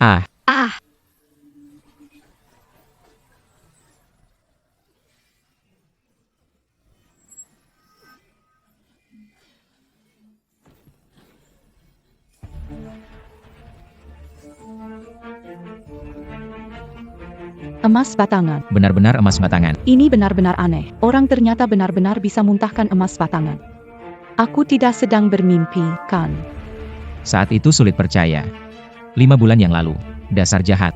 Ah, Ah, Emas batangan. benar-benar emas batangan. Ini benar-benar aneh. Orang ternyata benar-benar bisa muntahkan emas batangan. Aku tidak sedang bermimpi, kan? Saat itu sulit percaya. 5 bulan yang lalu, dasar jahat.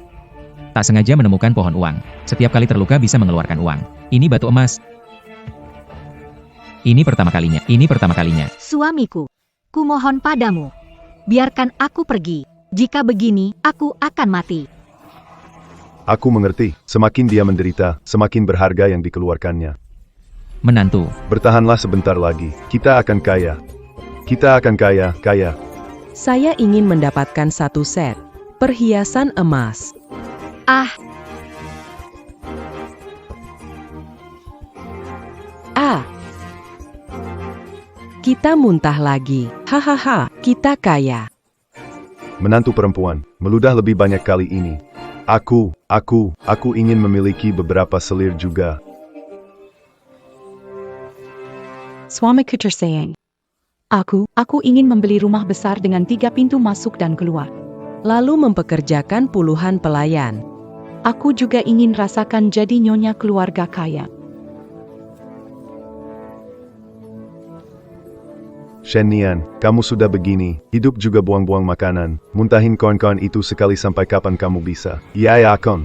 Tak sengaja menemukan pohon uang. Setiap kali terluka bisa mengeluarkan uang. Ini batu emas. Ini pertama kalinya. Ini pertama kalinya. suamiku, kumohon padamu, biarkan aku pergi. Jika begini, aku akan mati. Aku mengerti, semakin dia menderita, semakin berharga yang dikeluarkannya. Menantu, Bertahanlah sebentar lagi, kita akan kaya. Kita akan kaya, kaya. Saya ingin mendapatkan 1 set perhiasan emas. Ah, Ah, kita muntah lagi. Hahaha, kita kaya. Menantu perempuan, meludah lebih banyak kali ini. Aku ingin memiliki beberapa selir juga. Suamiku tersayang. Aku ingin membeli rumah besar dengan 3 pintu masuk dan keluar. Lalu mempekerjakan puluhan pelayan. Aku juga ingin rasakan jadi nyonya keluarga kaya. Shenian, kamu sudah begini, hidup juga buang-buang makanan. Muntahin kawan-kawan itu sekali sampai kapan kamu bisa? Ya akan.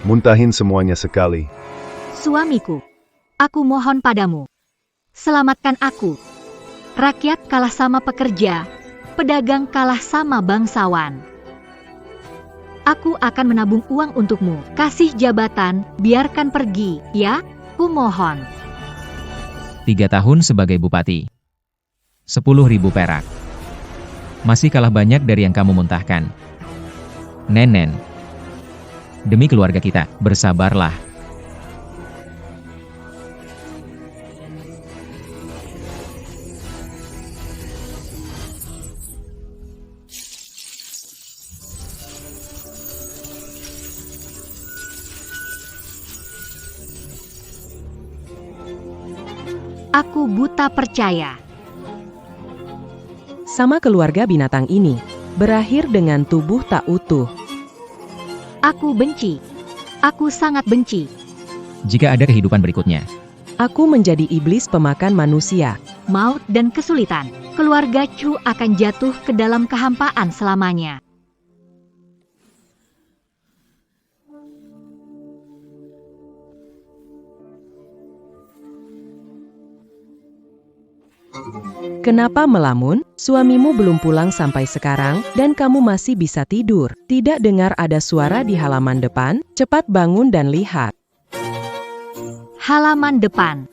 Muntahin semuanya sekali. suamiku, aku mohon padamu, selamatkan aku. Rakyat kalah sama pekerja, pedagang kalah sama bangsawan. Aku akan menabung uang untukmu. Kasih jabatan, biarkan pergi, ya? Kumohon. 3 tahun sebagai bupati. 10.000 perak. Masih kalah banyak dari yang kamu muntahkan. Nenen. Demi keluarga kita, bersabarlah. Aku buta percaya. Sama keluarga binatang ini, berakhir dengan tubuh tak utuh. Aku benci. Aku sangat benci. Jika ada kehidupan berikutnya, Aku menjadi iblis pemakan manusia. Maut dan kesulitan. Keluarga Chu akan jatuh ke dalam kehampaan selamanya. Kenapa melamun? Suamimu belum pulang sampai sekarang, dan kamu masih bisa tidur. Tidak dengar ada suara di halaman depan? Cepat bangun dan lihat. Halaman depan.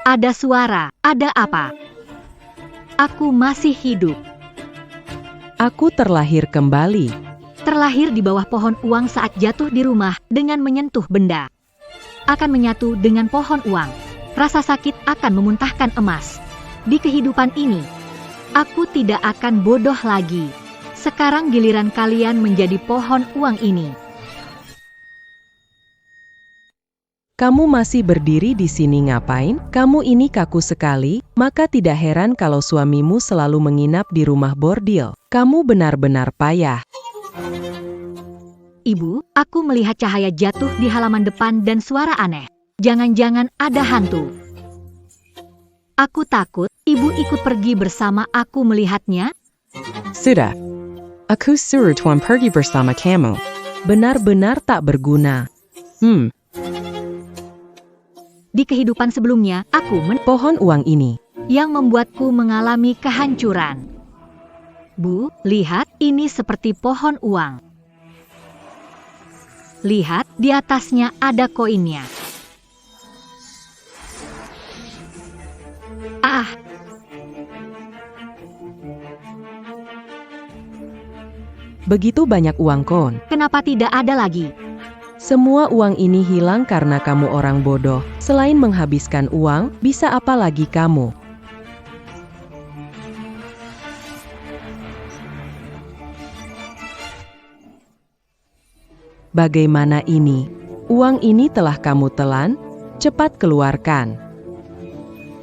Ada suara. Ada apa? Aku masih hidup. Aku terlahir kembali. Terlahir di bawah pohon uang saat jatuh di rumah dengan menyentuh benda. Akan menyatu dengan pohon uang. Rasa sakit akan memuntahkan emas. Di kehidupan ini, aku tidak akan bodoh lagi. Sekarang giliran kalian menjadi pohon uang ini. Kamu masih berdiri di sini ngapain? Kamu ini kaku sekali, maka tidak heran kalau suamimu selalu menginap di rumah bordil. Kamu benar-benar payah. Ibu, aku melihat cahaya jatuh di halaman depan dan suara aneh. Jangan-jangan ada hantu. Aku takut, ibu ikut pergi bersama aku melihatnya. Sudah. Aku suruh tuan pergi bersama kamu. Benar-benar tak berguna. Di kehidupan sebelumnya, aku Pohon uang ini. yang membuatku mengalami kehancuran. Bu, lihat, ini seperti pohon uang. Lihat, di atasnya ada koinnya. Ah, Begitu banyak uang kon. kenapa tidak ada lagi? Semua uang ini hilang karena kamu orang bodoh. Selain menghabiskan uang, bisa apa lagi kamu? Bagaimana ini? Uang ini telah kamu telan? Cepat keluarkan.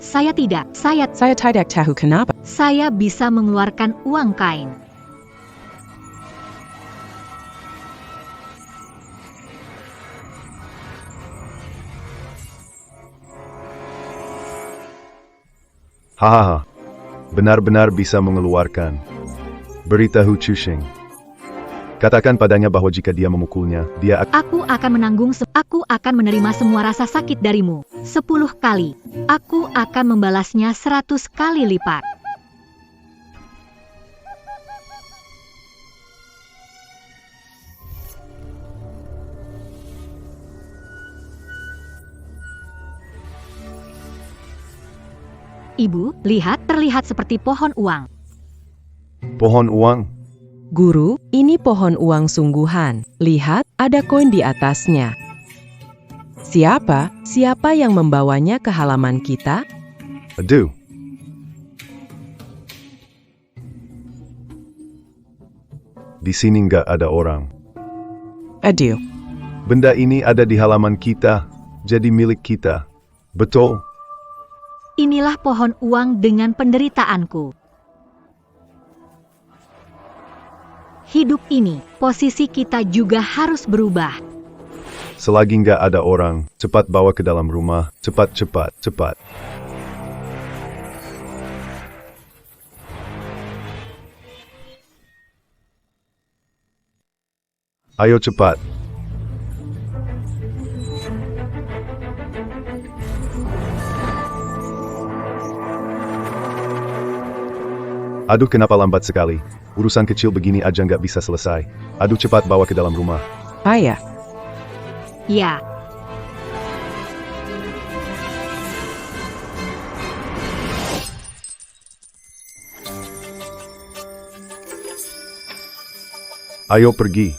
Saya tidak. Saya tidak tahu kenapa. Saya bisa mengeluarkan uang kain. Hahaha. Benar-benar bisa mengeluarkan. Beritahu Chushing. Katakan padanya bahwa jika dia memukulnya, dia Aku akan aku akan menerima semua rasa sakit darimu. 10 kali. Aku akan membalasnya 100 kali lipat. Ibu, lihat, terlihat seperti pohon uang. pohon uang. Guru, ini pohon uang sungguhan. Lihat, ada koin di atasnya. Siapa yang membawanya ke halaman kita? Aduh. Di sini nggak ada orang. Aduh. Benda ini ada di halaman kita, jadi milik kita. Betul? Inilah pohon uang dengan penderitaanku. Hidup ini, posisi kita juga harus berubah. Selagi nggak ada orang, cepat bawa ke dalam rumah. Cepat. Ayo cepat. Aduh, kenapa lambat sekali? Urusan kecil begini aja nggak bisa selesai. Aduh, cepat bawa ke dalam rumah. Ayah. Ya, Ayo pergi.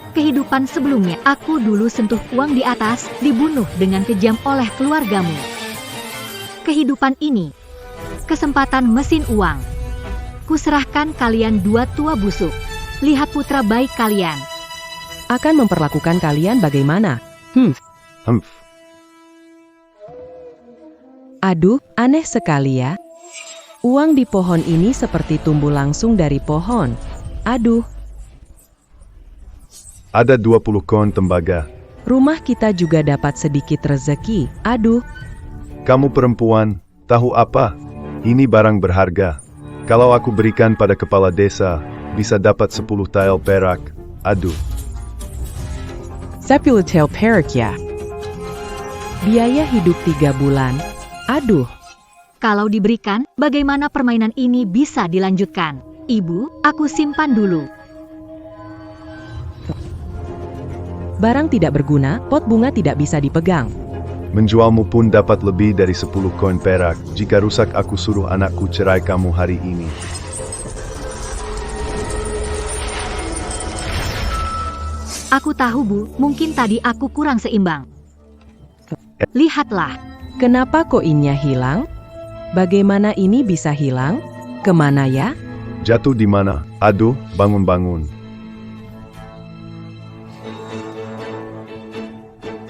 kehidupan sebelumnya, aku dulu sentuh uang di atas, dibunuh dengan kejam oleh keluargamu. Kehidupan ini, kesempatan mesin uang. Kuserahkan kalian dua tua busuk. Lihat putra baik kalian. Akan memperlakukan kalian bagaimana? Humph. Aduh, aneh sekali ya. Uang di pohon ini seperti tumbuh langsung dari pohon. Aduh, Ada 20 koin tembaga. rumah kita juga dapat sedikit rezeki. Aduh, Kamu perempuan, tahu apa? Ini barang berharga. Kalau aku berikan pada kepala desa, bisa dapat 10 tael perak. Aduh. 10 tael perak ya. biaya hidup 3 bulan. Aduh, Kalau diberikan, bagaimana permainan ini bisa dilanjutkan? Ibu, aku simpan dulu. barang tidak berguna, pot bunga tidak bisa dipegang. Menjualmu pun dapat lebih dari 10 koin perak. Jika rusak, aku suruh anakku cerai kamu hari ini. Aku tahu, Bu, mungkin tadi aku kurang seimbang. Lihatlah, Kenapa koinnya hilang? Bagaimana ini bisa hilang? Kemana ya? Jatuh di mana? Aduh, bangun.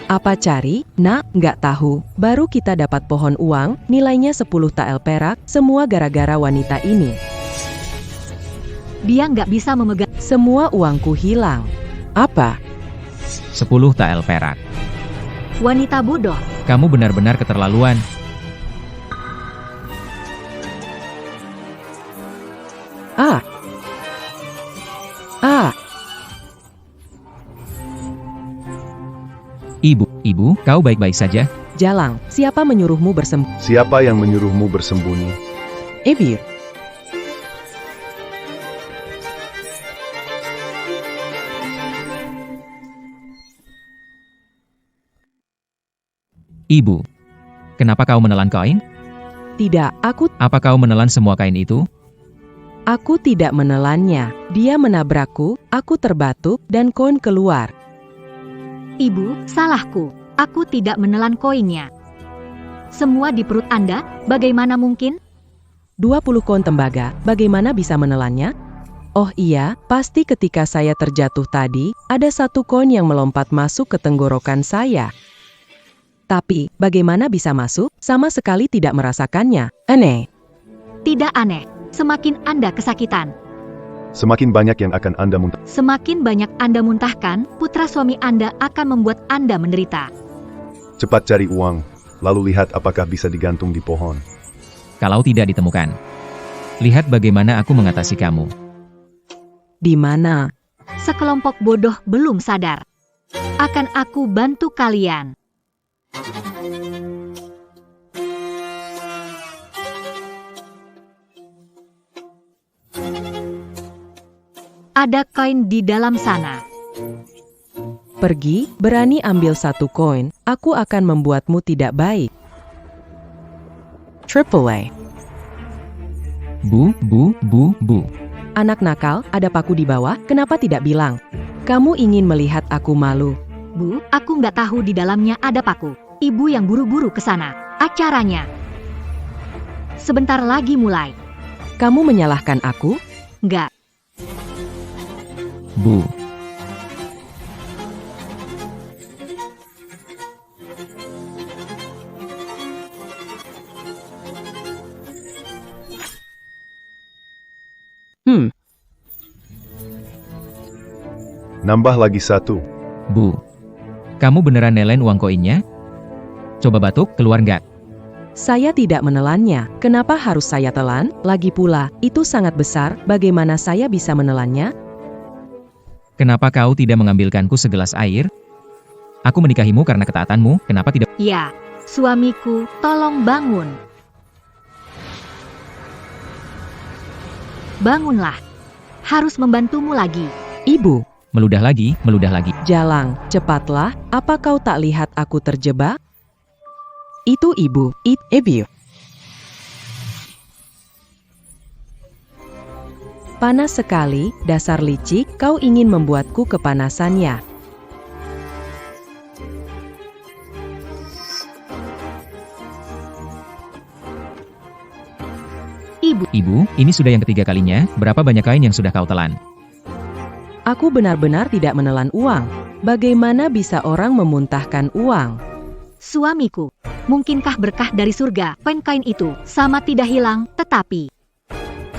Apa cari? Nak, nggak tahu. Baru kita dapat pohon uang, nilainya 10 tael perak, semua gara-gara wanita ini. dia nggak bisa memegang. Semua uangku hilang. Apa? 10 tael perak. Wanita bodoh. Kamu benar-benar keterlaluan. Ah. Ibu, kau baik-baik saja? Jalang, siapa menyuruhmu bersembunyi? Siapa yang menyuruhmu bersembunyi? Ebir. Ibu, kenapa kau menelan koin? Tidak, Apa kau menelan semua kain itu? aku tidak menelannya. Dia menabrakku, aku terbatuk, dan koin keluar. Ibu, salahku. Aku tidak menelan koinnya. Semua di perut Anda, bagaimana mungkin? 20 koin tembaga, bagaimana bisa menelannya? Oh iya, pasti ketika saya terjatuh tadi, ada satu koin yang melompat masuk ke tenggorokan saya. Tapi, bagaimana bisa masuk? Sama sekali tidak merasakannya. Aneh. Tidak aneh, semakin Anda kesakitan. Semakin banyak yang akan Anda muntah. Semakin banyak Anda muntahkan, putra suami Anda akan membuat Anda menderita. Cepat cari uang, lalu lihat apakah bisa digantung di pohon. Kalau tidak ditemukan, lihat bagaimana aku mengatasi kamu. Di mana? Sekelompok bodoh belum sadar. Akan aku bantu kalian. Ada koin di dalam sana. Pergi, berani ambil satu koin, aku akan membuatmu tidak baik. Triple A. Bu. Anak nakal, ada paku di bawah, kenapa tidak bilang? Kamu ingin melihat aku malu? Bu, aku nggak tahu di dalamnya ada paku. Ibu yang buru-buru ke sana. Acaranya sebentar lagi mulai. Kamu menyalahkan aku? Nggak. Bu. Nambah lagi satu. Bu. Kamu beneran nelen uang koinnya? Coba batuk, keluar nggak? Saya tidak menelannya. Kenapa harus saya telan? Lagi pula, itu sangat besar, bagaimana saya bisa menelannya? Kenapa kau tidak mengambilkanku segelas air? Aku menikahimu karena ketaatanmu, kenapa tidak? Ya, suamiku, tolong bangun. Bangunlah. Harus membantumu lagi. Ibu, Meludah lagi, Jalang, cepatlah, apa kau tak lihat aku terjebak? Itu ibu, ibu. Panas sekali, dasar licik, kau ingin membuatku kepanasannya. Ibu, ini sudah yang ketiga kalinya, berapa banyak kain yang sudah kau telan? Aku benar-benar tidak menelan uang. Bagaimana bisa orang memuntahkan uang? Suamiku, mungkinkah berkah dari surga, koin-koin itu, sama tidak hilang, tetapi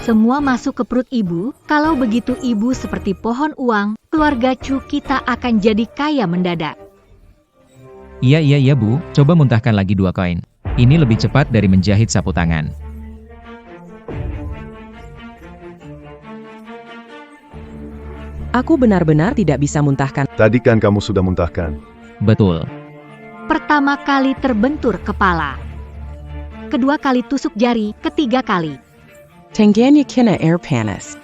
semua masuk ke perut ibu? Kalau begitu ibu seperti pohon uang, keluarga cu kita akan jadi kaya mendadak. Iya Bu, coba muntahkan lagi 2 koin. Ini lebih cepat dari menjahit sapu tangan. Aku benar-benar tidak bisa muntahkan. Tadi kan kamu sudah muntahkan. Betul. Pertama kali terbentur kepala. Kedua kali tusuk jari, ketiga kali. Tengganya kena air panas.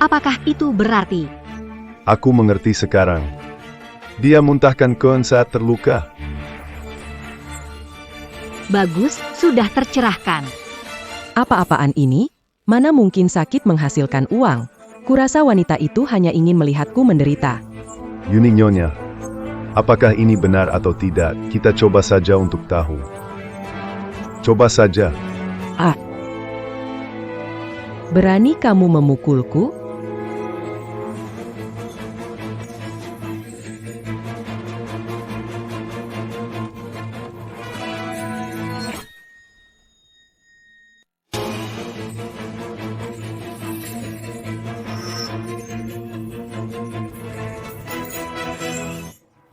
Apakah itu berarti? Aku mengerti sekarang. Dia muntahkan koin saat terluka. Bagus, sudah tercerahkan. Apa-apaan ini? Mana mungkin sakit menghasilkan uang? Kurasa wanita itu hanya ingin melihatku menderita. Yuni Nyonya, apakah ini benar atau tidak? Kita coba saja untuk tahu. Coba saja. Berani kamu memukulku?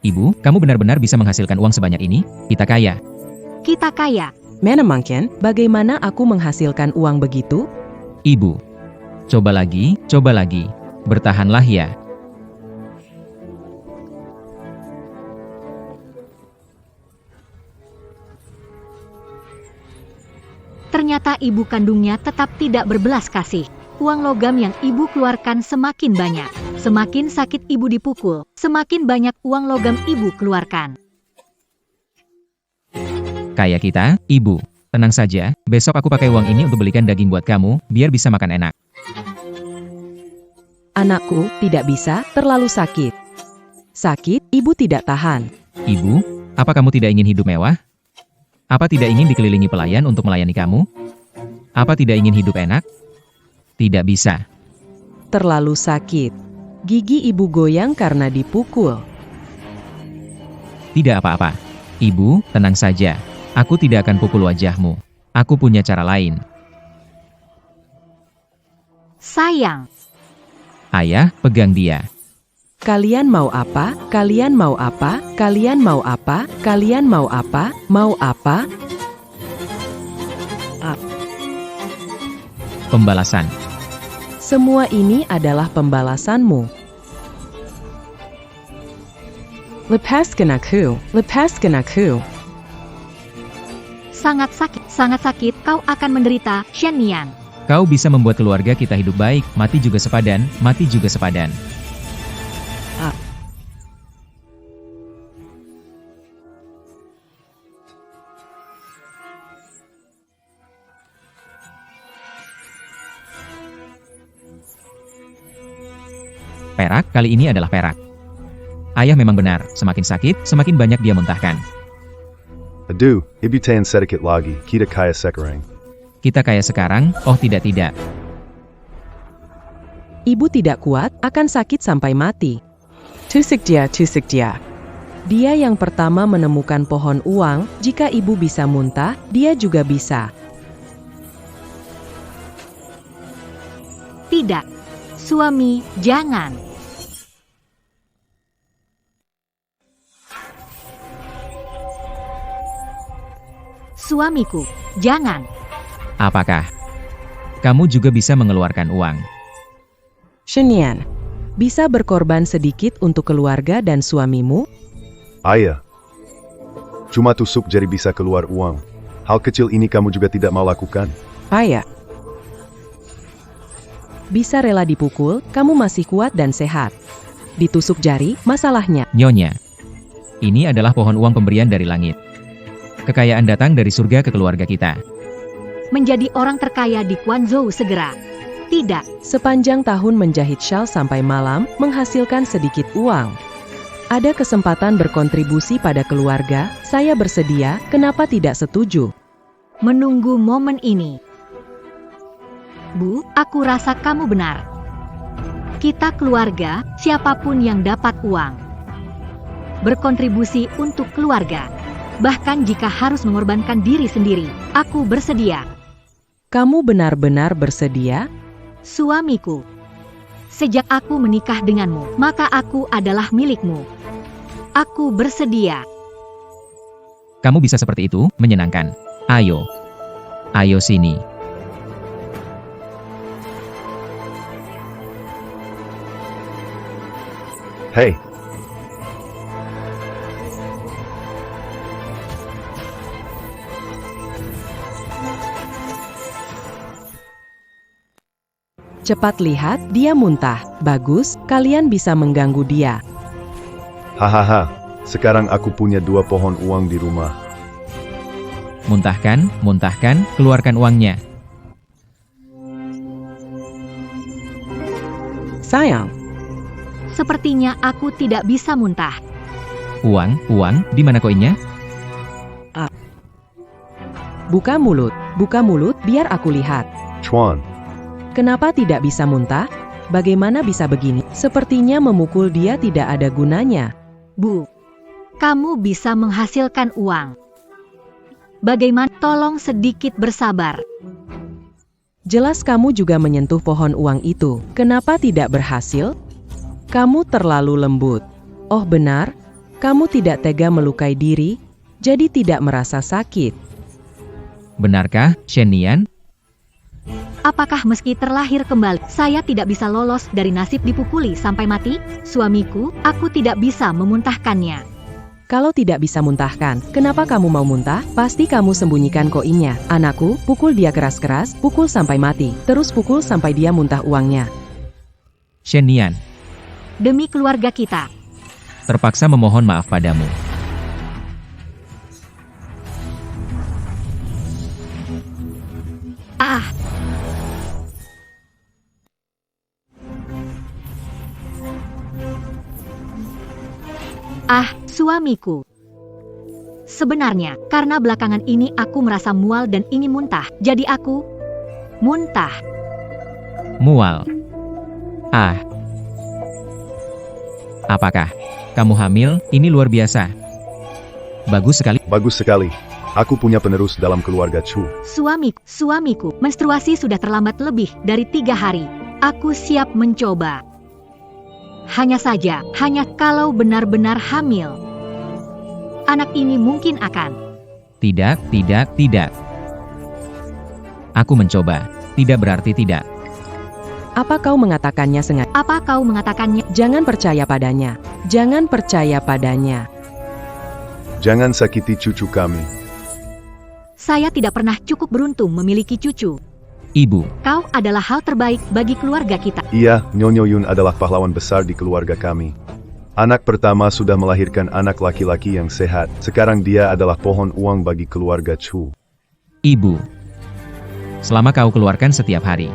Ibu, kamu benar-benar bisa menghasilkan uang sebanyak ini? Kita kaya. Kita kaya. Mana mungkin? Bagaimana aku menghasilkan uang begitu? Ibu. Coba lagi. Bertahanlah ya. Ternyata ibu kandungnya tetap tidak berbelas kasih. Uang logam yang ibu keluarkan semakin banyak. Semakin sakit ibu dipukul, semakin banyak uang logam ibu keluarkan. Kaya kita, Ibu. Tenang saja, besok aku pakai uang ini untuk belikan daging buat kamu, biar bisa makan enak. Anakku, tidak bisa, terlalu sakit. Sakit, ibu tidak tahan. Ibu, apa kamu tidak ingin hidup mewah? Apa tidak ingin dikelilingi pelayan untuk melayani kamu? Apa tidak ingin hidup enak? Tidak bisa. terlalu sakit. Gigi ibu goyang karena dipukul. Tidak apa-apa. Ibu, tenang saja. Aku tidak akan pukul wajahmu. Aku punya cara lain. Sayang, Ayah, pegang dia. Kalian mau apa? Kalian mau apa? Kalian mau apa? Kalian mau apa? Mau apa? Pembalasan. Semua ini adalah pembalasanmu. Lepaskan aku. Lepaskan aku. sangat sakit, kau akan menderita, Shen Nian. Kau bisa membuat keluarga kita hidup baik, mati juga sepadan, mati juga sepadan. Perak, kali ini adalah perak. Ayah memang benar, semakin sakit, semakin banyak dia muntahkan. Aduh, ibitain sedikit lagi, kita kaya sekarang. Kita kaya sekarang, oh tidak. Ibu tidak kuat, akan sakit sampai mati. Tusuk dia. Dia yang pertama menemukan pohon uang, jika ibu bisa muntah, dia juga bisa. Tidak. Suami, jangan. Suamiku, jangan. Apakah kamu juga bisa mengeluarkan uang? Shen Nian, bisa berkorban sedikit untuk keluarga dan suamimu? Ayah, cuma tusuk jari bisa keluar uang. Hal kecil ini kamu juga tidak mau lakukan? Ayah. Bisa rela dipukul, kamu masih kuat dan sehat. Ditusuk jari, masalahnya. Nyonya, ini adalah pohon uang pemberian dari langit. Kekayaan datang dari surga ke keluarga kita. Menjadi orang terkaya di Guangzhou segera. Tidak. Sepanjang tahun menjahit syal sampai malam, menghasilkan sedikit uang. Ada kesempatan berkontribusi pada keluarga, saya bersedia, kenapa tidak setuju? Menunggu momen ini. Bu, aku rasa kamu benar. Kita keluarga, siapapun yang dapat uang. Berkontribusi untuk keluarga. Bahkan jika harus mengorbankan diri sendiri, aku bersedia. Kamu benar-benar bersedia? Suamiku. Sejak aku menikah denganmu, maka aku adalah milikmu. Aku bersedia. Kamu bisa seperti itu, menyenangkan. Ayo. Ayo sini. Hei, Cepat lihat, dia muntah. Bagus, kalian bisa mengganggu dia. hahaha, sekarang aku punya 2 pohon uang di rumah. Muntahkan, keluarkan uangnya. Sayang, Sepertinya aku tidak bisa muntah. Uang, di mana koinnya? buka mulut, biar aku lihat. Chuan, Kenapa tidak bisa muntah? Bagaimana bisa begini? Sepertinya memukul dia tidak ada gunanya. Bu, kamu bisa menghasilkan uang. Bagaimana? Tolong sedikit bersabar. Jelas kamu juga menyentuh pohon uang itu. Kenapa tidak berhasil? Kamu terlalu lembut. Oh benar, kamu tidak tega melukai diri, jadi tidak merasa sakit. Benarkah, Shen Nian? Apakah meski terlahir kembali, saya tidak bisa lolos dari nasib dipukuli sampai mati? Suamiku, aku tidak bisa memuntahkannya. Kalau tidak bisa muntahkan, kenapa kamu mau muntah? Pasti kamu sembunyikan koinnya. Anakku, pukul dia keras-keras, pukul sampai mati. Terus pukul sampai dia muntah uangnya. Shen Nian, Demi keluarga kita. terpaksa memohon maaf padamu. Suamiku. Sebenarnya, karena belakangan ini aku merasa mual dan ingin muntah, jadi aku muntah. Mual. Ah. Apakah kamu hamil? Ini luar biasa. Bagus sekali. Bagus sekali. Aku punya penerus dalam keluarga Chu. Suamiku, menstruasi sudah terlambat lebih dari 3 hari. Aku siap mencoba. Hanya kalau benar-benar hamil. Anak ini mungkin akan. Tidak. Aku mencoba. Tidak berarti tidak. Apa kau mengatakannya sengaja? Apa kau mengatakannya? Jangan percaya padanya. Jangan percaya padanya. Jangan sakiti cucu kami. Saya tidak pernah cukup beruntung memiliki cucu. Ibu, Kau adalah hal terbaik bagi keluarga kita. Iya, Nyonya Yun adalah pahlawan besar di keluarga kami. Anak pertama sudah melahirkan anak laki-laki yang sehat. Sekarang dia adalah pohon uang bagi keluarga Chu. Ibu. Selama kau keluarkan setiap hari,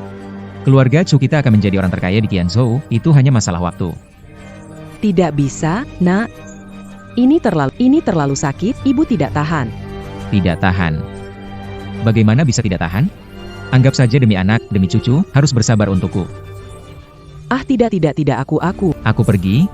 keluarga Chu kita akan menjadi orang terkaya di Qianzhou. Itu hanya masalah waktu. Tidak bisa, nak. Ini terlalu sakit, ibu tidak tahan. Tidak tahan. Bagaimana bisa tidak tahan? Anggap saja demi anak, demi cucu, harus bersabar untukku. Ah tidak, aku. Aku pergi.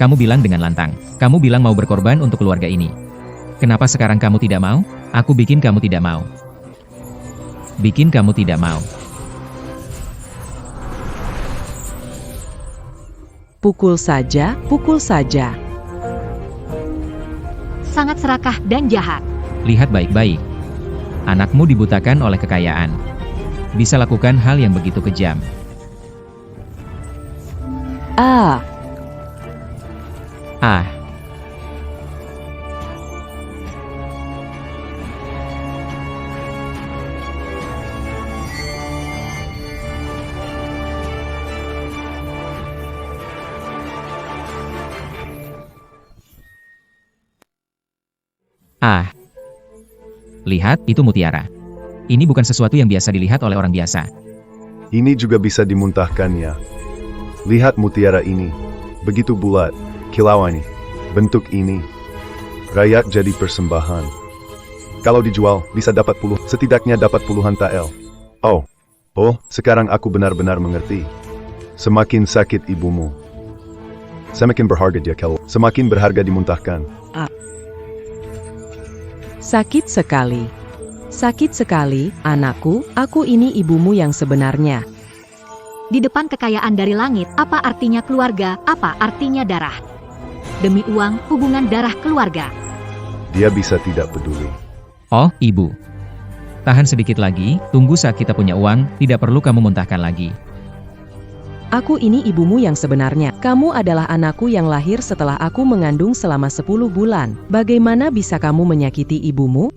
Kamu bilang dengan lantang, kamu bilang mau berkorban untuk keluarga ini. Kenapa sekarang kamu tidak mau? Aku bikin kamu tidak mau. Pukul saja. Sangat serakah dan jahat. Lihat baik-baik. Anakmu dibutakan oleh kekayaan. Bisa lakukan hal yang begitu kejam. Ah, lihat, itu mutiara. Ini bukan sesuatu yang biasa dilihat oleh orang biasa. Ini juga bisa dimuntahkannya. Lihat mutiara ini. Begitu bulat, kilauan, bentuk ini. Rayak jadi persembahan. Kalau dijual, bisa dapat setidaknya dapat puluhan tael. Oh, sekarang aku benar-benar mengerti. Semakin sakit ibumu, semakin berharga dia kalau semakin berharga dimuntahkan. sakit sekali, anakku, aku ini ibumu yang sebenarnya. Di depan kekayaan dari langit, apa artinya keluarga, apa artinya darah? Demi uang, hubungan darah keluarga. Dia bisa tidak peduli. Oh, ibu. Tahan sedikit lagi, tunggu saat kita punya uang, tidak perlu kamu muntahkan lagi. Aku ini ibumu yang sebenarnya. Kamu adalah anakku yang lahir setelah aku mengandung selama 10 bulan. Bagaimana bisa kamu menyakiti ibumu?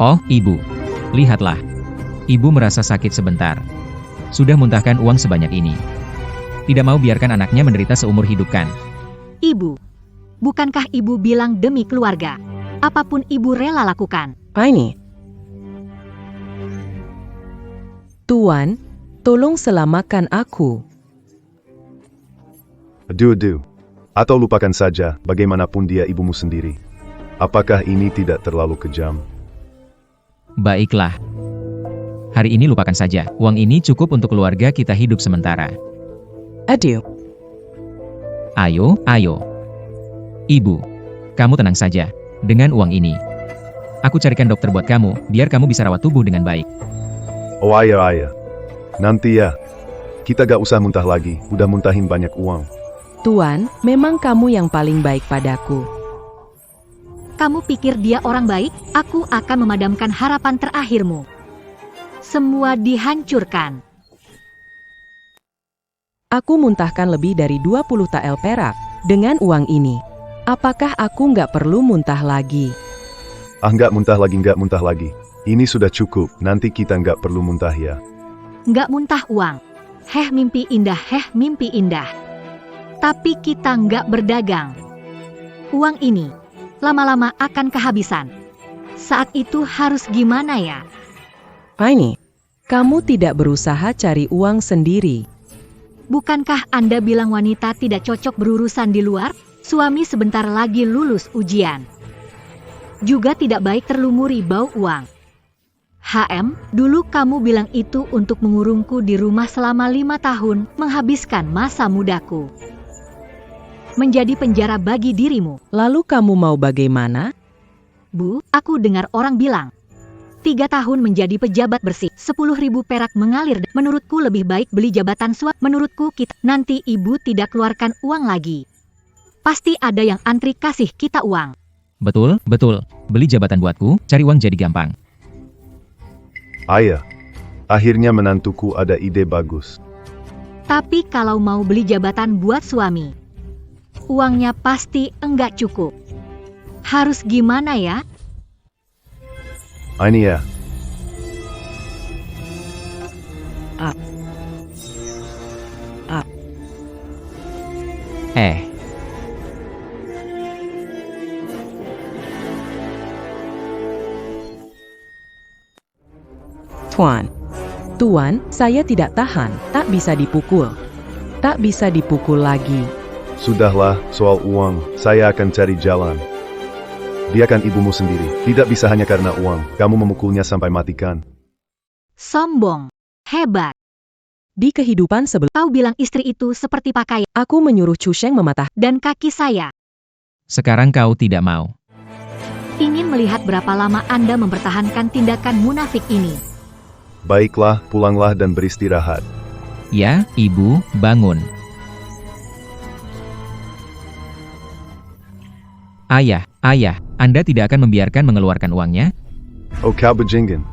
Oh, ibu. Lihatlah. Ibu merasa sakit sebentar. Sudah muntahkan uang sebanyak ini. Tidak mau biarkan anaknya menderita seumur hidup kan? Ibu. Bukankah ibu bilang demi keluarga? Apapun ibu rela lakukan. Ini. Tuan, tolong selamatkan aku. Aduh. Atau lupakan saja, bagaimanapun dia ibumu sendiri. Apakah ini tidak terlalu kejam? Baiklah. Hari ini lupakan saja. Uang ini cukup untuk keluarga kita hidup sementara. Aduh. Ayo. Ibu, kamu tenang saja. Dengan uang ini, aku carikan dokter buat kamu, biar kamu bisa rawat tubuh dengan baik. Oh ayah. Nanti ya. Kita gak usah muntah lagi, udah muntahin banyak uang. Tuan, memang kamu yang paling baik padaku. Kamu pikir dia orang baik? Aku akan memadamkan harapan terakhirmu. Semua dihancurkan. Aku muntahkan lebih dari 20 tael perak. Dengan uang ini, apakah aku nggak perlu muntah lagi? Nggak muntah lagi. Ini sudah cukup, nanti kita nggak perlu muntah ya. Nggak muntah uang. Mimpi indah. Tapi kita nggak berdagang. Uang ini lama-lama akan kehabisan. Saat itu harus gimana ya? Ini, kamu tidak berusaha cari uang sendiri. Bukankah Anda bilang wanita tidak cocok berurusan di luar? Suami sebentar lagi lulus ujian. Juga tidak baik terlumuri bau uang. Dulu kamu bilang itu untuk mengurungku di rumah selama 5 tahun, menghabiskan masa mudaku. Menjadi penjara bagi dirimu. Lalu kamu mau bagaimana? Bu, aku dengar orang bilang 3 tahun menjadi pejabat bersih, 10.000 perak mengalir. Menurutku lebih baik beli jabatan suap. Menurutku kita nanti ibu tidak keluarkan uang lagi. Pasti ada yang antri kasih kita uang. Betul, betul. Beli jabatan buatku, cari uang jadi gampang. Ayah, akhirnya menantuku ada ide bagus. Tapi kalau mau beli jabatan buat suami, uangnya pasti enggak cukup. Harus gimana ya? Ini ya. Tuan, saya tidak tahan, tak bisa dipukul. Tak bisa dipukul lagi. Sudahlah, soal uang, saya akan cari jalan. Biarkan ibumu sendiri, tidak bisa hanya karena uang, kamu memukulnya sampai matikan. Sombong. Hebat. Di kehidupan sebelum Kau bilang istri itu seperti pakaian aku menyuruh Cusheng mematahkan. dan kaki saya. Sekarang kau tidak mau. Ingin melihat berapa lama Anda mempertahankan tindakan munafik ini. Baiklah, pulanglah dan beristirahat. Ya, ibu, bangun. Ayah, Anda tidak akan membiarkan mengeluarkan uangnya? Oh kau bajingan,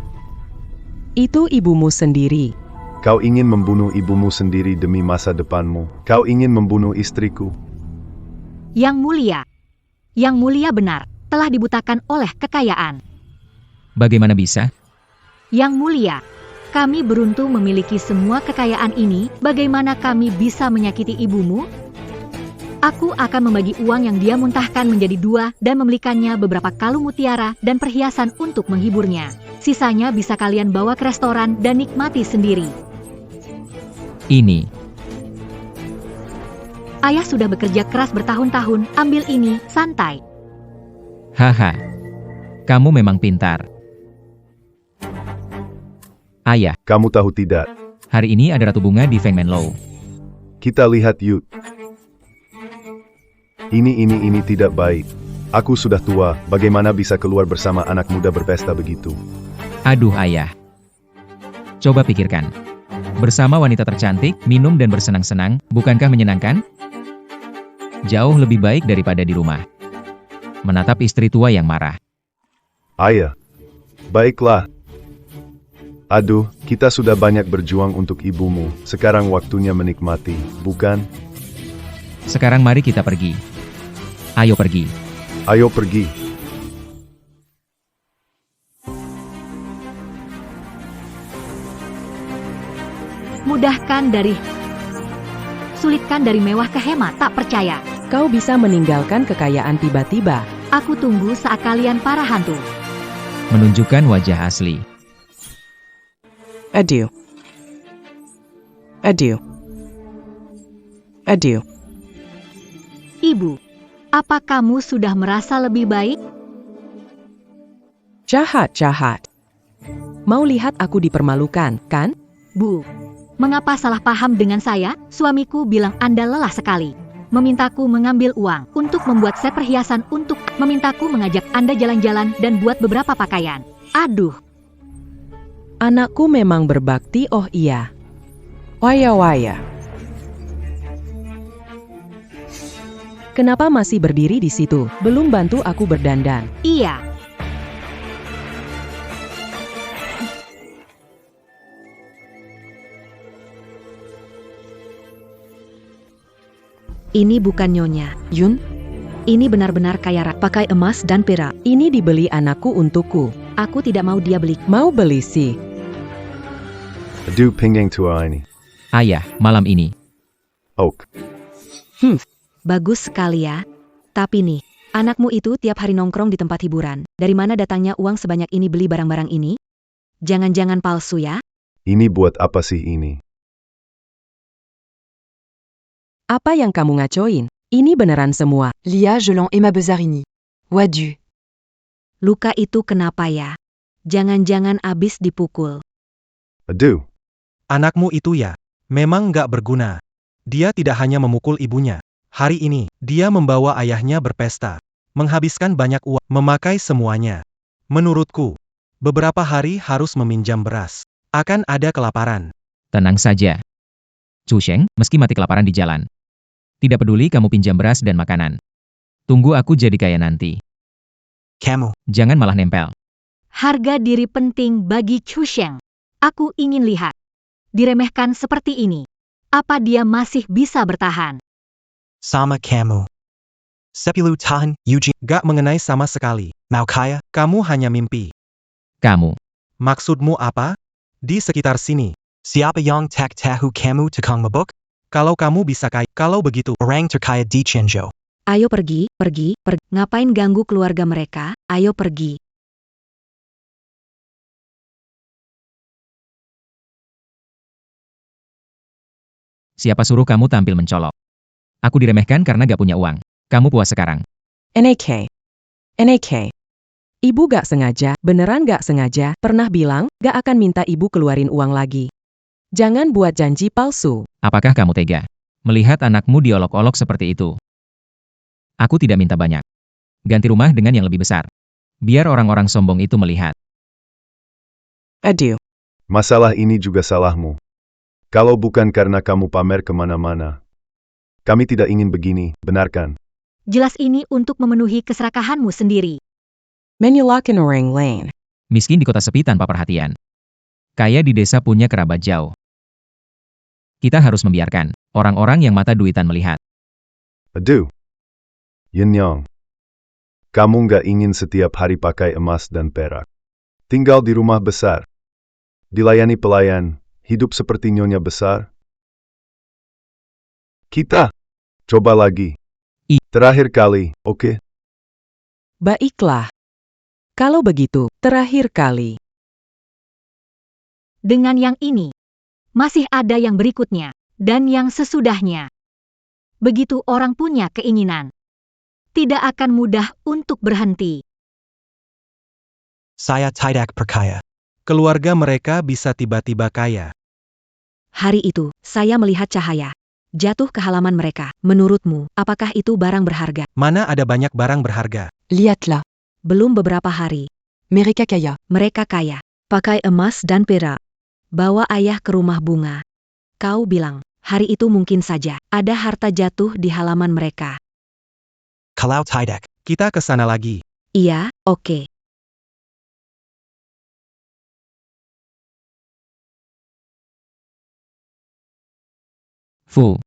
Itu ibumu sendiri. kau ingin membunuh ibumu sendiri demi masa depanmu. Kau ingin membunuh istriku. Yang mulia benar, telah dibutakan oleh kekayaan. Bagaimana bisa? Yang mulia, kami beruntung memiliki semua kekayaan ini. Bagaimana kami bisa menyakiti ibumu? Aku akan membagi uang yang dia muntahkan menjadi 2 dan membelikannya beberapa kalung mutiara dan perhiasan untuk menghiburnya. Sisanya bisa kalian bawa ke restoran dan nikmati sendiri. Ini. Ayah sudah bekerja keras bertahun-tahun, ambil ini, santai. Haha. Kamu memang pintar. Ayah, Kamu tahu tidak? hari ini ada Ratu Bunga di Fengmenlo. Kita lihat yuk. Ini tidak baik. Aku sudah tua, bagaimana bisa keluar bersama anak muda berpesta begitu? Aduh ayah. Coba pikirkan. Bersama wanita tercantik, minum dan bersenang-senang, bukankah menyenangkan? Jauh lebih baik daripada di rumah. Menatap istri tua yang marah. Ayah. Baiklah. Aduh, kita sudah banyak berjuang untuk ibumu. Sekarang waktunya menikmati, bukan? Sekarang mari kita pergi. Ayo pergi. Ayo pergi. Mudahkan dari sulitkan dari mewah ke hemat, tak percaya. Kau bisa meninggalkan kekayaan tiba-tiba. Aku tunggu saat kalian para hantu. Menunjukkan wajah asli. Adieu. Ibu, apa kamu sudah merasa lebih baik? Jahat. Mau lihat aku dipermalukan, kan? Bu, mengapa salah paham dengan saya? Suamiku bilang Anda lelah sekali. Memintaku mengambil uang untuk membuat set perhiasan untuk memintaku mengajak Anda jalan-jalan dan buat beberapa pakaian. Aduh, Anakku memang berbakti, oh iya. Waya. Kenapa masih berdiri di situ? Belum bantu aku berdandan. iya. Ini bukan Nyonya Yun. Ini benar-benar kaya raya, pakai emas dan perak. Ini dibeli anakku untukku. Aku tidak mau dia beli. Mau beli sih. Aduh pinggang tua ini. Ayah, malam ini. Ok. Bagus sekali ya. Tapi nih, anakmu itu tiap hari nongkrong di tempat hiburan. Dari mana datangnya uang sebanyak ini beli barang-barang ini? Jangan-jangan palsu ya? Ini buat apa sih ini? Apa yang kamu ngacoin? Ini beneran semua. Lia Gelant et ma Besarini. Wadu. Luka itu kenapa ya? Jangan-jangan abis dipukul. Aduh, Anakmu itu ya, memang nggak berguna. Dia tidak hanya memukul ibunya. Hari ini, dia membawa ayahnya berpesta. Menghabiskan banyak uang, memakai semuanya. Menurutku, beberapa hari harus meminjam beras. Akan ada kelaparan. Tenang saja. Chu Sheng, meski mati kelaparan di jalan. Tidak peduli kamu pinjam beras dan makanan. Tunggu aku jadi kaya nanti. Kamu, Jangan malah nempel. Harga diri penting bagi Chu Sheng. Aku ingin lihat. Diremehkan seperti ini. Apa dia masih bisa bertahan? sama kamu. Sepuluh tahun, Eugene, gak mengenai sama sekali. Mau kaya, kamu hanya mimpi. Kamu. Maksudmu apa? Di sekitar sini. Siapa yang tak tahu kamu tukang mabuk? Kalau kamu bisa kaya, kalau begitu, orang terkaya di Chenzhou. Ayo pergi. Ngapain ganggu keluarga mereka? Ayo pergi. Siapa suruh kamu tampil mencolok? Aku diremehkan karena gak punya uang. Kamu puas sekarang. NAK. NAK. Ibu gak sengaja, beneran gak sengaja, pernah bilang, gak akan minta ibu keluarin uang lagi. Jangan buat janji palsu. Apakah kamu tega? Melihat anakmu diolok-olok seperti itu. Aku tidak minta banyak. Ganti rumah dengan yang lebih besar. Biar orang-orang sombong itu melihat. Aduh. masalah ini juga salahmu. Kalau bukan karena kamu pamer kemana-mana. Kami tidak ingin begini, benarkan? Jelas ini untuk memenuhi keserakahanmu sendiri. Menulakan orang lain. Miskin di kota sepi tanpa perhatian. Kaya di desa punya kerabat jauh. Kita harus membiarkan orang-orang yang mata duitan melihat. Aduh. Yin Yang. Kamu nggak ingin setiap hari pakai emas dan perak. Tinggal di rumah besar. Dilayani pelayan, hidup seperti nyonya besar. Kita. Coba lagi. Terakhir kali, oke? Baiklah. Kalau begitu, terakhir kali. Dengan yang ini, masih ada yang berikutnya, dan yang sesudahnya. Begitu orang punya keinginan, tidak akan mudah untuk berhenti. Saya tidak percaya. Keluarga mereka bisa tiba-tiba kaya. Hari itu, saya melihat cahaya jatuh ke halaman mereka. Menurutmu, apakah itu barang berharga? Mana ada banyak barang berharga? Lihatlah. Belum beberapa hari, Mereka kaya. mereka kaya, pakai emas dan perak. Bawa ayah ke rumah bunga. Kau bilang, hari itu mungkin saja ada harta jatuh di halaman mereka. Kalau tidak, kita ke sana lagi. Iya, oke. Fu.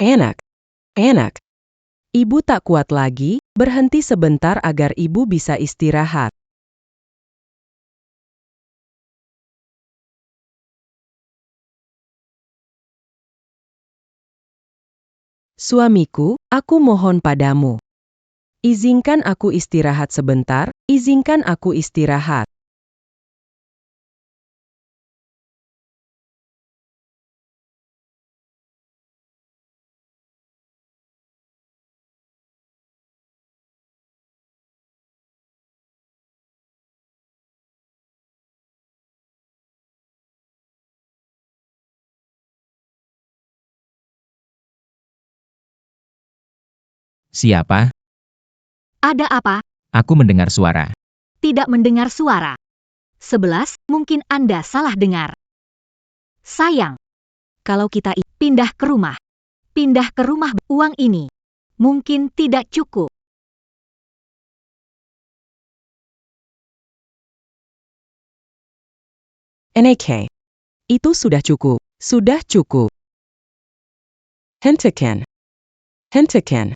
Enak. Enak. Ibu tak kuat lagi, berhenti sebentar agar ibu bisa istirahat. Suamiku, aku mohon padamu. Izinkan aku istirahat sebentar, izinkan aku istirahat. Siapa? Ada apa? Aku mendengar suara. Tidak mendengar suara. 11, mungkin Anda salah dengar. Sayang. Kalau kita pindah ke rumah. Pindah ke rumah, uang ini mungkin tidak cukup. NAK. Itu sudah cukup. Sudah cukup. Hentikan. Hentikan.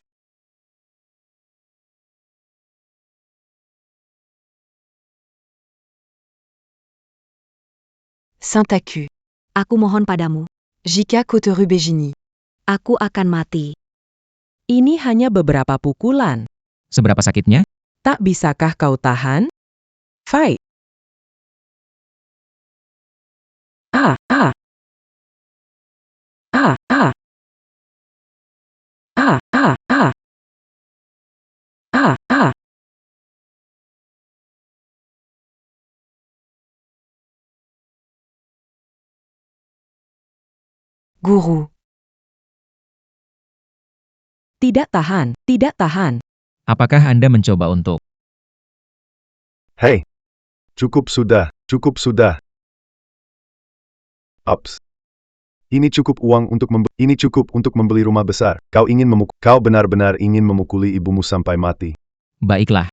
Saint-Acu. Aku mohon padamu, Jika Coteru Bégini. aku akan mati. Ini hanya beberapa pukulan. Seberapa sakitnya? Tak bisakah kau tahan? Fight. Ah, ah. Ah, ah. Ah, ah, ah. Ah, ah. Guru. Tidak tahan, tidak tahan. Apakah Anda mencoba untuk Hei, cukup sudah, cukup sudah. Ups. Ini cukup untuk membeli rumah besar. Kau benar-benar ingin memukuli ibumu sampai mati. Baiklah.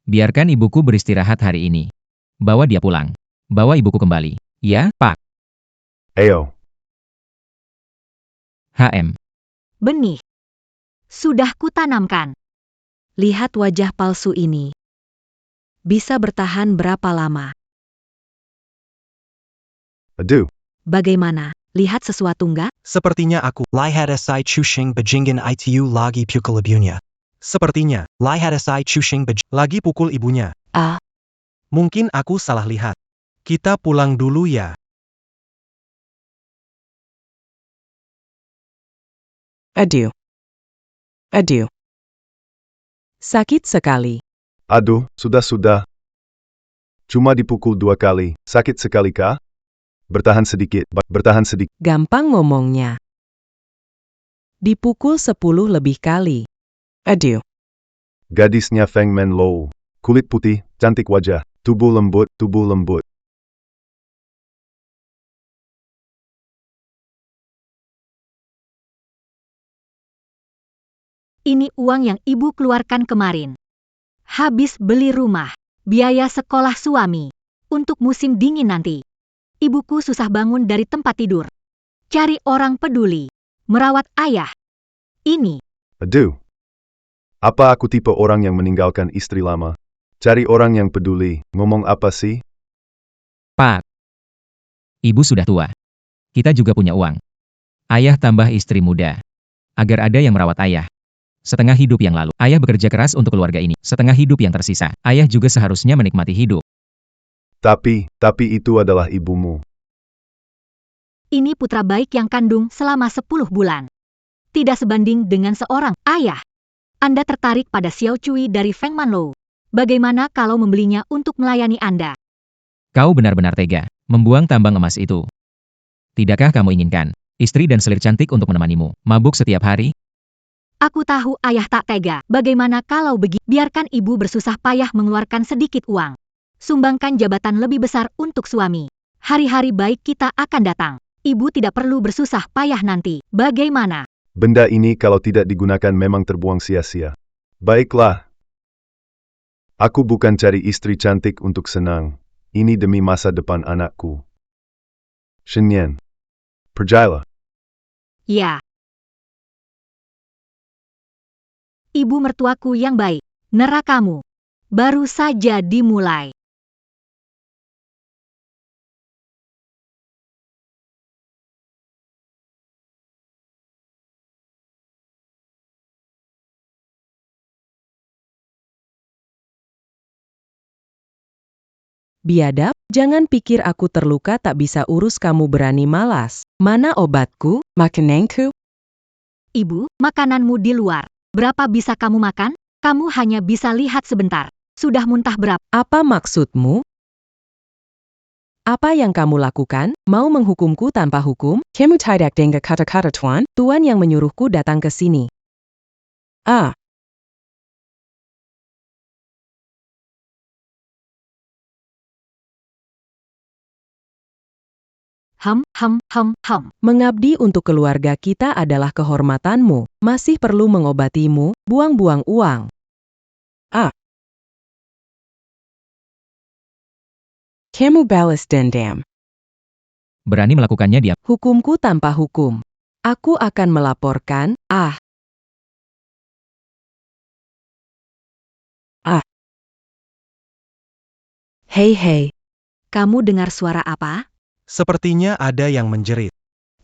Biarkan ibuku beristirahat hari ini. Bawa dia pulang. Bawa ibuku kembali. Ya, Pak. Ayo, HM. Benih. Sudah kutanamkan. Lihat wajah palsu ini. Bisa bertahan berapa lama? aduh. Bagaimana? Lihat sesuatu nggak? Sepertinya aku lihat asai cushing bajingan itu lagi pukul ibunya. Sepertinya, lihat asai cushing lagi pukul ibunya. Ah, Mungkin aku salah lihat. Kita pulang dulu ya. Aduh. Aduh. Sakit sekali. Aduh, sudah. Cuma dipukul 2 kali. Sakit sekali kah? Bertahan sedikit. Gampang ngomongnya. Dipukul 10 lebih kali. Aduh. Gadisnya Feng Men Lou. Kulit putih, cantik wajah. Tubuh lembut. Ini uang yang ibu keluarkan kemarin. Habis beli rumah, biaya sekolah suami, untuk musim dingin nanti. Ibuku susah bangun dari tempat tidur. Cari orang peduli, merawat ayah. Ini, Aduh. Apa aku tipe orang yang meninggalkan istri lama? Cari orang yang peduli. Ngomong apa sih? Pak. Ibu sudah tua. Kita juga punya uang. Ayah tambah istri muda. Agar ada yang merawat ayah. Setengah hidup yang lalu, ayah bekerja keras untuk keluarga ini. Setengah hidup yang tersisa, ayah juga seharusnya menikmati hidup. Tapi itu adalah ibumu. ini putra baik yang kandung selama 10 bulan. Tidak sebanding dengan seorang ayah. Anda tertarik pada Xiao Cui dari Feng Manlou. Bagaimana kalau membelinya untuk melayani Anda? Kau benar-benar tega, membuang tambang emas itu. Tidakkah kamu inginkan istri dan selir cantik untuk menemanimu, mabuk setiap hari? Aku tahu ayah tak tega. Bagaimana kalau biarkan ibu bersusah payah mengeluarkan sedikit uang. Sumbangkan jabatan lebih besar untuk suami. Hari-hari baik kita akan datang. Ibu tidak perlu bersusah payah nanti. Bagaimana? Benda ini kalau tidak digunakan memang terbuang sia-sia. Baiklah. Aku bukan cari istri cantik untuk senang. Ini demi masa depan anakku. Shenyan. Percayalah. Ya. Ibu mertuaku yang baik. Nerakamu. Baru saja dimulai. Biadab, jangan pikir aku terluka tak bisa urus kamu berani malas. Mana obatku? Makananku? Ibu, makananmu di luar. Berapa bisa kamu makan? Kamu hanya bisa lihat sebentar. Sudah muntah berapa? Apa maksudmu? Apa yang kamu lakukan? Mau menghukumku tanpa hukum? Kamu tidak dengar kata-kata tuan? Tuan yang menyuruhku datang ke sini. Ah, mengabdi untuk keluarga kita adalah kehormatanmu. Masih perlu mengobatimu, buang-buang uang. Ah. Kamu balas dendam. Berani melakukannya diam. Hukumku tanpa hukum. Aku akan melaporkan. Hei. Kamu dengar suara apa? Sepertinya ada yang menjerit.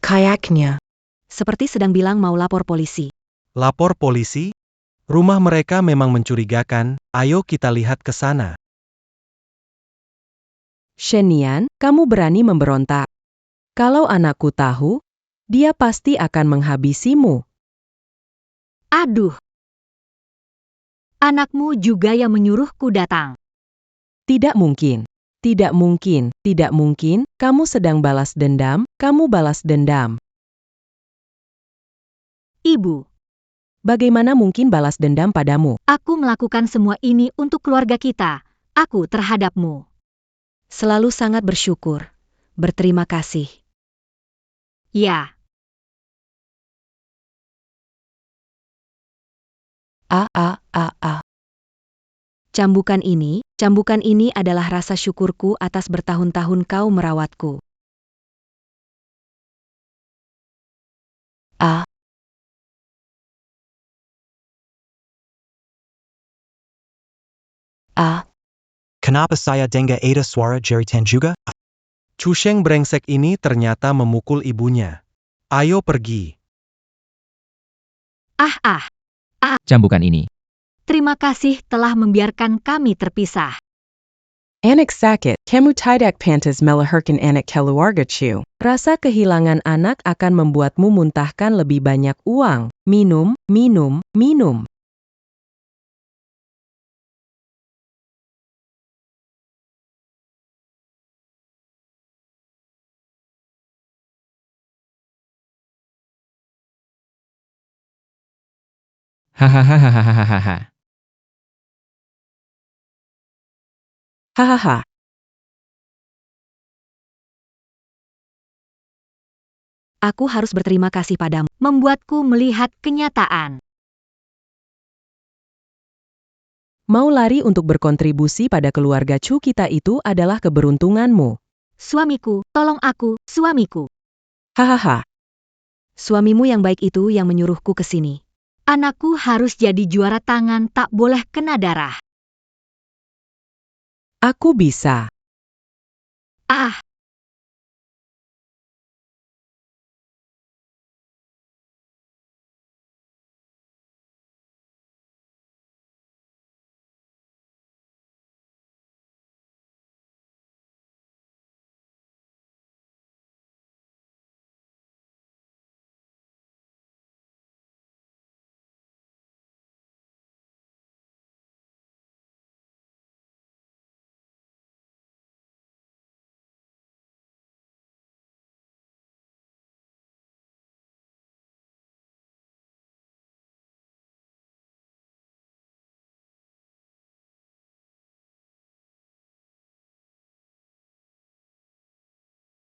kayaknya. Seperti sedang bilang mau lapor polisi. Lapor polisi? Rumah mereka memang mencurigakan, ayo kita lihat ke sana. Shenyan, kamu berani memberontak. Kalau anakku tahu, Dia pasti akan menghabisimu. Aduh. Anakmu juga yang menyuruhku datang. Tidak mungkin. Tidak mungkin. Tidak mungkin. Kamu sedang balas dendam. Kamu balas dendam. Ibu, Bagaimana mungkin balas dendam padamu? aku melakukan semua ini untuk keluarga kita. Aku terhadapmu. Selalu sangat bersyukur. Berterima kasih. Ya, Cambukan ini adalah rasa syukurku atas bertahun-tahun kau merawatku. Kenapa saya dengar ada suara jeritan juga? Cusheng brengsek ini ternyata memukul ibunya. Ayo pergi. Cambukan ini. Terima kasih telah membiarkan kami terpisah. Anak sakit, kamu tidak pantas melahirkan anak keluarga cu. Rasa kehilangan anak akan membuatmu muntahkan lebih banyak uang. Minum, minum, minum. Hahaha. Hahaha. Aku harus berterima kasih padamu, membuatku melihat kenyataan. Mau lari untuk berkontribusi pada keluarga cu kita itu adalah keberuntunganmu. Suamiku, tolong aku, suamiku. Hahaha. Suamimu yang baik itu yang menyuruhku ke sini. Anakku harus jadi juara tangan, tak boleh kena darah. Aku bisa.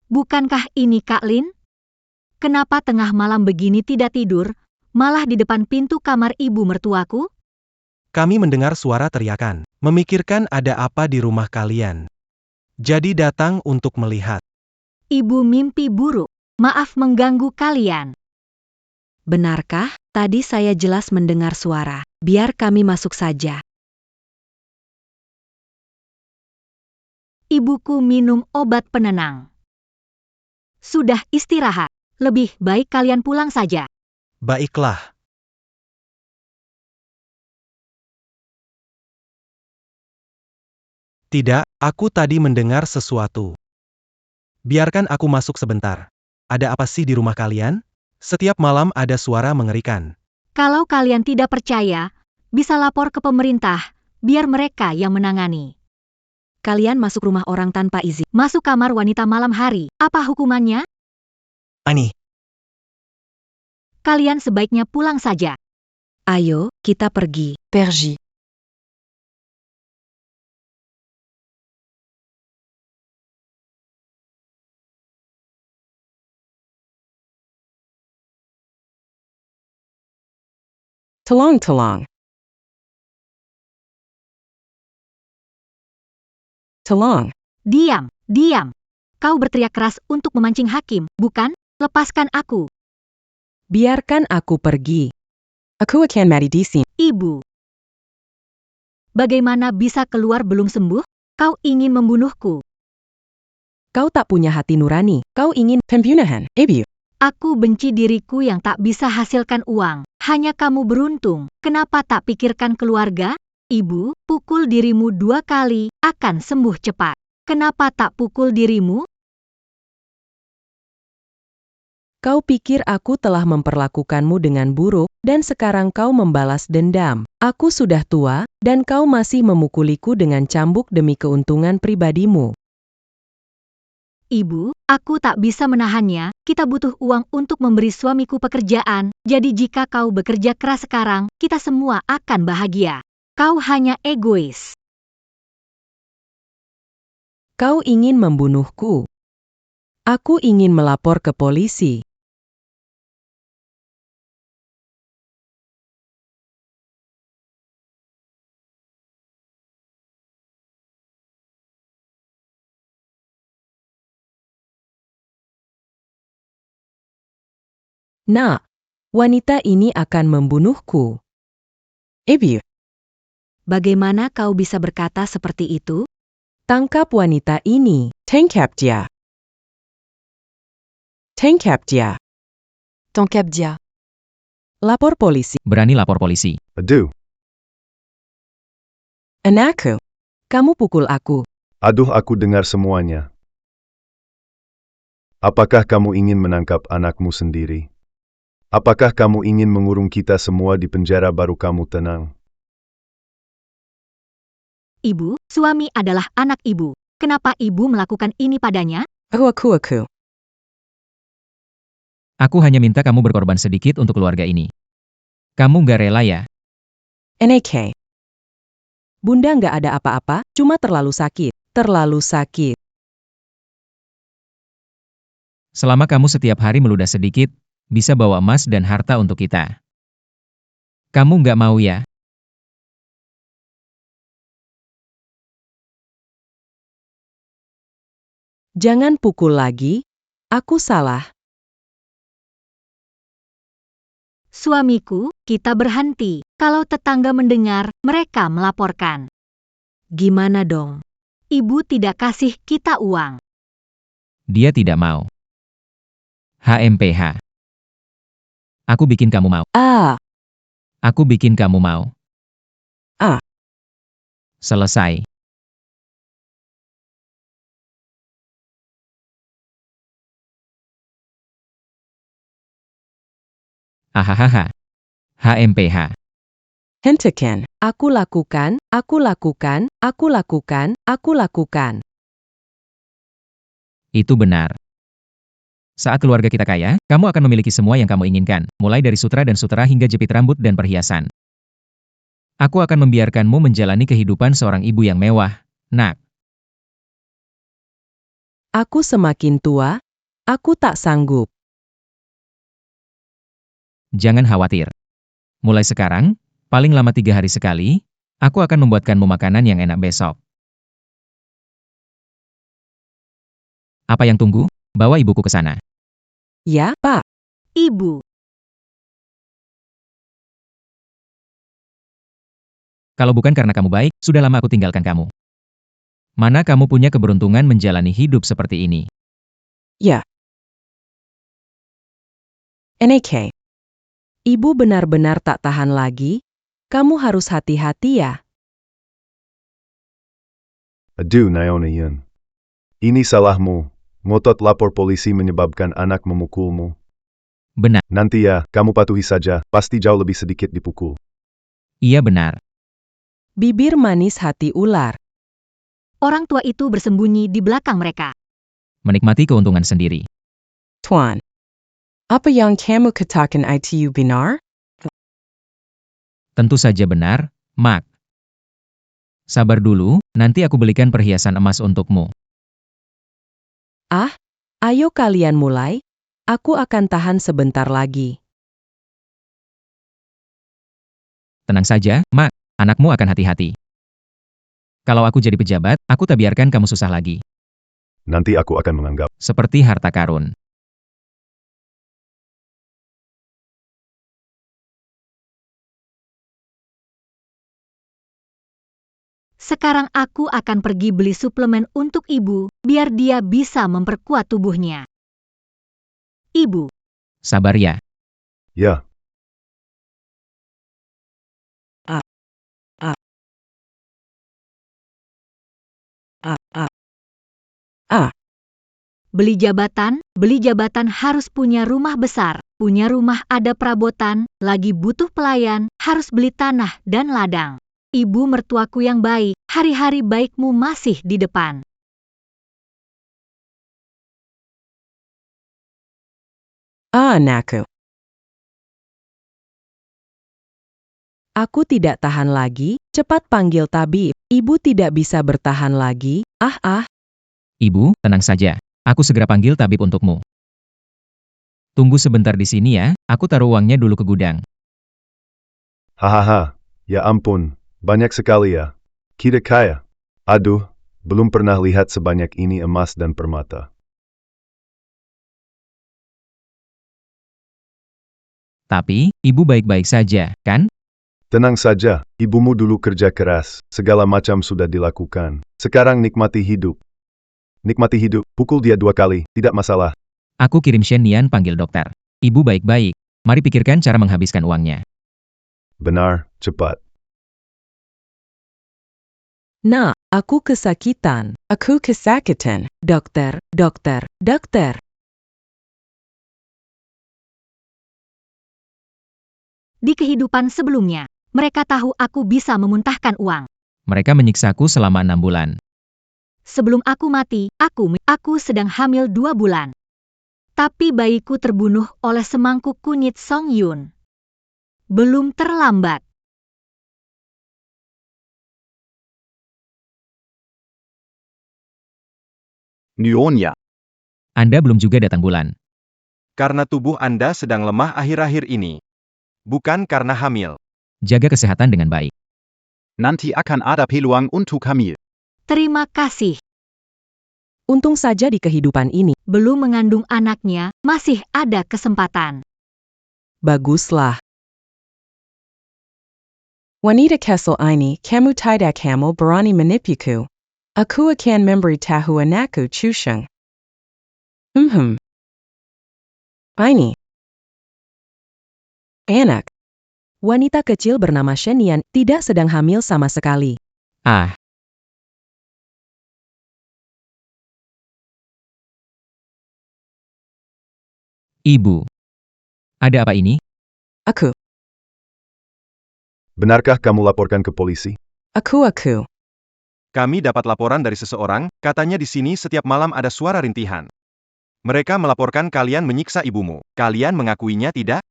Bukankah ini Kak Lin? Kenapa tengah malam begini tidak tidur, malah di depan pintu kamar ibu mertuaku? Kami mendengar suara teriakan. Memikirkan ada apa di rumah kalian. Jadi datang untuk melihat. Ibu mimpi buruk. Maaf mengganggu kalian. Benarkah? Tadi saya jelas mendengar suara. Biar kami masuk saja. Ibuku minum obat penenang. Sudah istirahat. Lebih baik kalian pulang saja. Baiklah. Tidak, aku tadi mendengar sesuatu. Biarkan aku masuk sebentar. Ada apa sih di rumah kalian? Setiap malam ada suara mengerikan. Kalau kalian tidak percaya, bisa lapor ke pemerintah, biar mereka yang menangani. Kalian masuk rumah orang tanpa izin. Masuk kamar wanita malam hari. Apa hukumannya? Ani, Kalian sebaiknya pulang saja. Ayo, kita pergi. Pergi. Tolong, tolong. Tolong. Diam, diam. Kau berteriak keras untuk memancing hakim, bukan? Lepaskan aku. Biarkan aku pergi. Aku akan mati di sini. Ibu. Bagaimana bisa keluar belum sembuh? Kau ingin membunuhku. Kau tak punya hati nurani. Kau ingin pembunuhan. Ibu. Aku benci diriku yang tak bisa hasilkan uang. Hanya kamu beruntung. Kenapa tak pikirkan keluarga? Ibu, pukul dirimu 2 kali, akan sembuh cepat. Kenapa tak pukul dirimu? Kau pikir aku telah memperlakukanmu dengan buruk, dan sekarang kau membalas dendam. Aku sudah tua, dan kau masih memukuliku dengan cambuk demi keuntungan pribadimu. Ibu, aku tak bisa menahannya. Kita butuh uang untuk memberi suamiku pekerjaan. Jadi jika kau bekerja keras sekarang, kita semua akan bahagia. Kau hanya egois. Kau ingin membunuhku. Aku ingin melapor ke polisi. Nak, wanita ini akan membunuhku. Ibu, Bagaimana kau bisa berkata seperti itu? tangkap wanita ini. Tangkap dia. Tangkap dia. Tangkap dia. Lapor polisi. Berani lapor polisi. Aduh, Anakku, kamu pukul aku. aduh aku dengar semuanya. Apakah kamu ingin menangkap anakmu sendiri? Apakah kamu ingin mengurung kita semua di penjara baru kamu tenang? Ibu, suami adalah anak ibu. Kenapa ibu melakukan ini padanya? Aku. Aku hanya minta kamu berkorban sedikit untuk keluarga ini. Kamu nggak rela ya? NK. Bunda nggak ada apa-apa, cuma terlalu sakit. Terlalu sakit. Selama kamu setiap hari meludah sedikit, bisa bawa emas dan harta untuk kita. Kamu nggak mau ya? Jangan pukul lagi. Aku salah. Suamiku, kita berhenti. Kalau tetangga mendengar, mereka melaporkan. Gimana dong? Ibu tidak kasih kita uang. Dia tidak mau. HMPH. Aku bikin kamu mau. Aku bikin kamu mau. Ah. Selesai. Ahahaha. HMPH. Hentikan. Aku lakukan. Itu benar. Saat keluarga kita kaya, kamu akan memiliki semua yang kamu inginkan, mulai dari sutra dan sutera hingga jepit rambut dan perhiasan. Aku akan membiarkanmu menjalani kehidupan seorang ibu yang mewah, nak. Aku semakin tua. Aku tak sanggup. Jangan khawatir. Mulai sekarang, paling lama 3 hari sekali, aku akan membuatkanmu makanan yang enak besok. Apa yang tunggu? Bawa ibuku ke sana. Ya, Pak. Ibu, Kalau bukan karena kamu baik, sudah lama aku tinggalkan kamu. Mana kamu punya keberuntungan menjalani hidup seperti ini? Ya. NK. Ibu benar-benar tak tahan lagi. Kamu harus hati-hati ya. Aduh Naomi Yun. Ini salahmu. Ngotot lapor polisi menyebabkan anak memukulmu. Benar. Nanti ya, kamu patuhi saja, pasti jauh lebih sedikit dipukul. Iya benar. Bibir manis hati ular. orang tua itu bersembunyi di belakang mereka. Menikmati keuntungan sendiri. Tuan. Apa yang kamu katakan itu benar? Tentu saja benar, Mak. Sabar dulu, nanti aku belikan perhiasan emas untukmu. Ayo kalian mulai. Aku akan tahan sebentar lagi. Tenang saja, Mak. Anakmu akan hati-hati. Kalau aku jadi pejabat, aku tak biarkan kamu susah lagi. Nanti aku akan menganggap. Seperti harta karun. Sekarang aku akan pergi beli suplemen untuk ibu, biar dia bisa memperkuat tubuhnya. Ibu, Sabar ya. Ya, beli jabatan harus punya rumah besar, punya rumah ada perabotan, lagi butuh pelayan, harus beli tanah dan ladang. Ibu mertuaku yang baik, hari-hari baikmu masih di depan. Anakku. Aku tidak tahan lagi, cepat panggil tabib. Ibu tidak bisa bertahan lagi. Ibu, tenang saja. Aku segera panggil tabib untukmu. Tunggu sebentar di sini ya, aku taruh uangnya dulu ke gudang. Hahaha, ya ampun, banyak sekali ya. Kita kaya. Aduh, belum pernah lihat sebanyak ini emas dan permata. Tapi, ibu baik-baik saja, kan? Tenang saja, ibumu dulu kerja keras, segala macam sudah dilakukan. Sekarang nikmati hidup. Nikmati hidup, pukul dia 2 kali, tidak masalah. Aku kirim Shen Nian panggil dokter. Ibu baik-baik, mari pikirkan cara menghabiskan uangnya. Benar, cepat. Nak, aku kesakitan. Aku kesakitan. Dokter. Di kehidupan sebelumnya, mereka tahu aku bisa memuntahkan uang. Mereka menyiksaku selama 6 bulan. Sebelum aku mati, aku sedang hamil 2 bulan. Tapi bayiku terbunuh oleh semangkuk kunyit Song Yun. Belum terlambat. Nyonya, Anda belum juga datang bulan. Karena tubuh Anda sedang lemah akhir-akhir ini. Bukan karena hamil. Jaga kesehatan dengan baik. nanti akan ada peluang untuk hamil. Terima kasih. Untung saja di kehidupan ini. Belum mengandung anaknya, masih ada kesempatan. Baguslah. Wanita kesel ini, kamu tidak kamu berani menipuku. Aku akan memberitahu anakku Chusheng. Ini. Anak. Wanita kecil bernama Shen Nian tidak sedang hamil sama sekali. Ah, Ibu. Ada apa ini? Aku. Benarkah kamu laporkan ke polisi? Aku. Kami dapat laporan dari seseorang, katanya di sini setiap malam ada suara rintihan. Mereka melaporkan kalian menyiksa ibumu. Kalian mengakuinya tidak?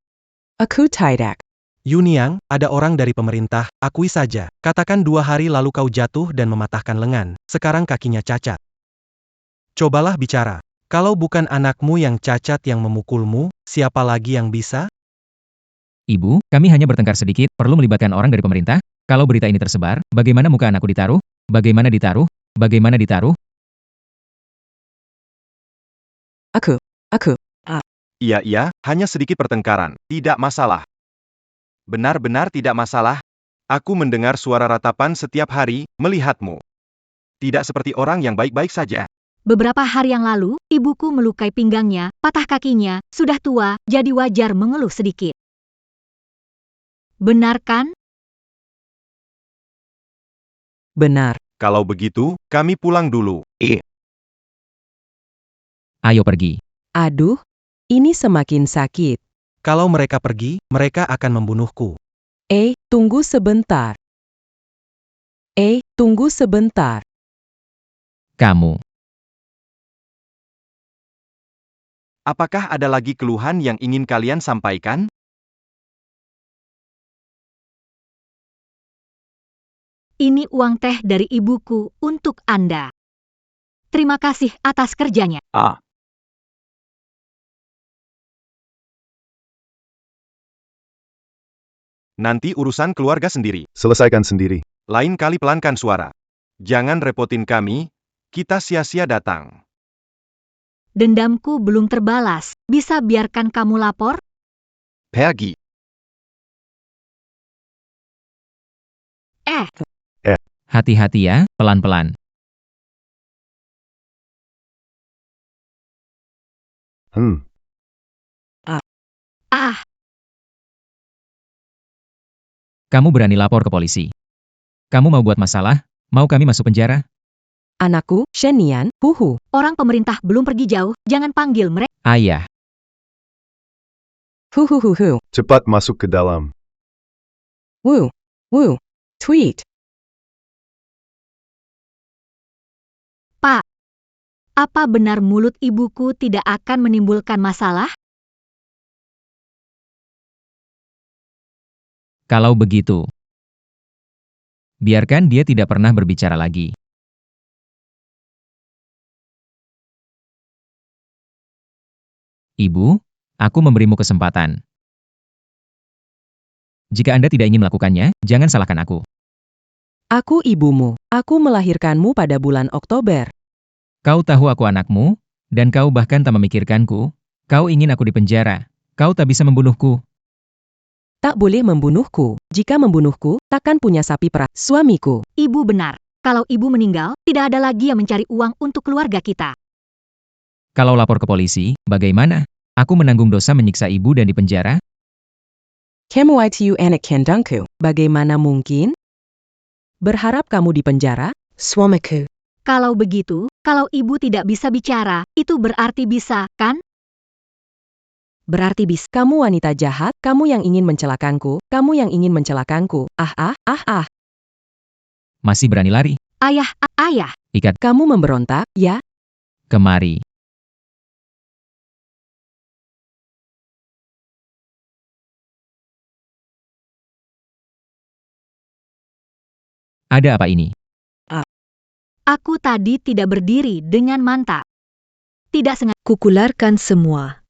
Aku tidak. Yuniang, ada orang dari pemerintah, akui saja. Katakan 2 hari lalu kau jatuh dan mematahkan lengan. Sekarang kakinya cacat. Cobalah bicara. Kalau bukan anakmu yang cacat yang memukulmu, siapa lagi yang bisa? Ibu, kami hanya bertengkar sedikit, perlu melibatkan orang dari pemerintah? Kalau berita ini tersebar, bagaimana muka anakku ditaruh? Bagaimana ditaruh? Bagaimana ditaruh? Aku. Iya, hanya sedikit pertengkaran. Tidak masalah. Benar-benar tidak masalah. Aku mendengar suara ratapan setiap hari, melihatmu. Tidak seperti orang yang baik-baik saja. Beberapa hari yang lalu, ibuku melukai pinggangnya, patah kakinya, sudah tua, jadi wajar mengeluh sedikit. Benar kan? Benar. Kalau begitu, kami pulang dulu. Ayo pergi. Aduh, ini semakin sakit. Kalau mereka pergi, mereka akan membunuhku. Tunggu sebentar. Tunggu sebentar. Kamu. Apakah ada lagi keluhan yang ingin kalian sampaikan? Ini uang teh dari ibuku untuk Anda. Terima kasih atas kerjanya. Nanti urusan keluarga sendiri. Selesaikan sendiri. Lain kali pelankan suara. Jangan repotin kami, kita sia-sia datang. Dendamku belum terbalas. Bisa biarkan kamu lapor? Pergi. Hati-hati ya, pelan-pelan. Kamu berani lapor ke polisi. Kamu mau buat masalah? Mau kami masuk penjara? Anakku, Shenian, huhu. Orang pemerintah belum pergi jauh, jangan panggil mereka. Ayah, Huhuhuhu. Cepat masuk ke dalam. Woo. Woo. Tweet. Pak, apa benar mulut ibuku tidak akan menimbulkan masalah? kalau begitu, biarkan dia tidak pernah berbicara lagi. Ibu, aku memberimu kesempatan. Jika Anda tidak ingin melakukannya, jangan salahkan aku. Aku ibumu. Aku melahirkanmu pada bulan Oktober. Kau tahu aku anakmu, dan kau bahkan tak memikirkanku. Kau ingin aku dipenjara. Kau tak bisa membunuhku. Tak boleh membunuhku. Jika membunuhku, takkan punya sapi perah. Suamiku. Ibu benar. Kalau ibu meninggal, tidak ada lagi yang mencari uang untuk keluarga kita. Kalau lapor ke polisi, bagaimana? Aku menanggung dosa menyiksa ibu dan dipenjara? Kamu itu anak kandungku. Bagaimana mungkin? Berharap kamu dipenjara? Suamiku. Kalau begitu, kalau ibu tidak bisa bicara, itu berarti bisa, kan? Berarti bis. Kamu wanita jahat, kamu yang ingin mencelakanku, kamu yang ingin mencelakanku. Masih berani lari? Ayah, ayah. Ikat Kamu memberontak, ya? kemari. Ada apa ini? Aku tadi tidak berdiri dengan mantap. Tidak sengaja. Kukularkan semua.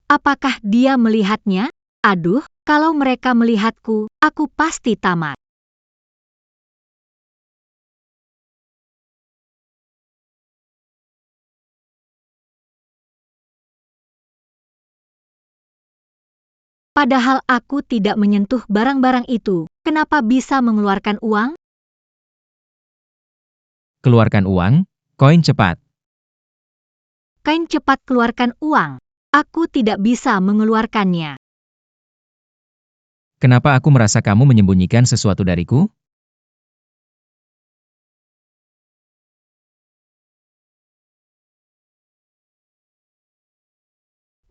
Apakah dia melihatnya? Aduh, kalau mereka melihatku, aku pasti tamat. Padahal aku tidak menyentuh barang-barang itu. Kenapa bisa mengeluarkan uang? Keluarkan uang, koin cepat. Kain cepat keluarkan uang. Aku tidak bisa mengeluarkannya. Kenapa aku merasa kamu menyembunyikan sesuatu dariku?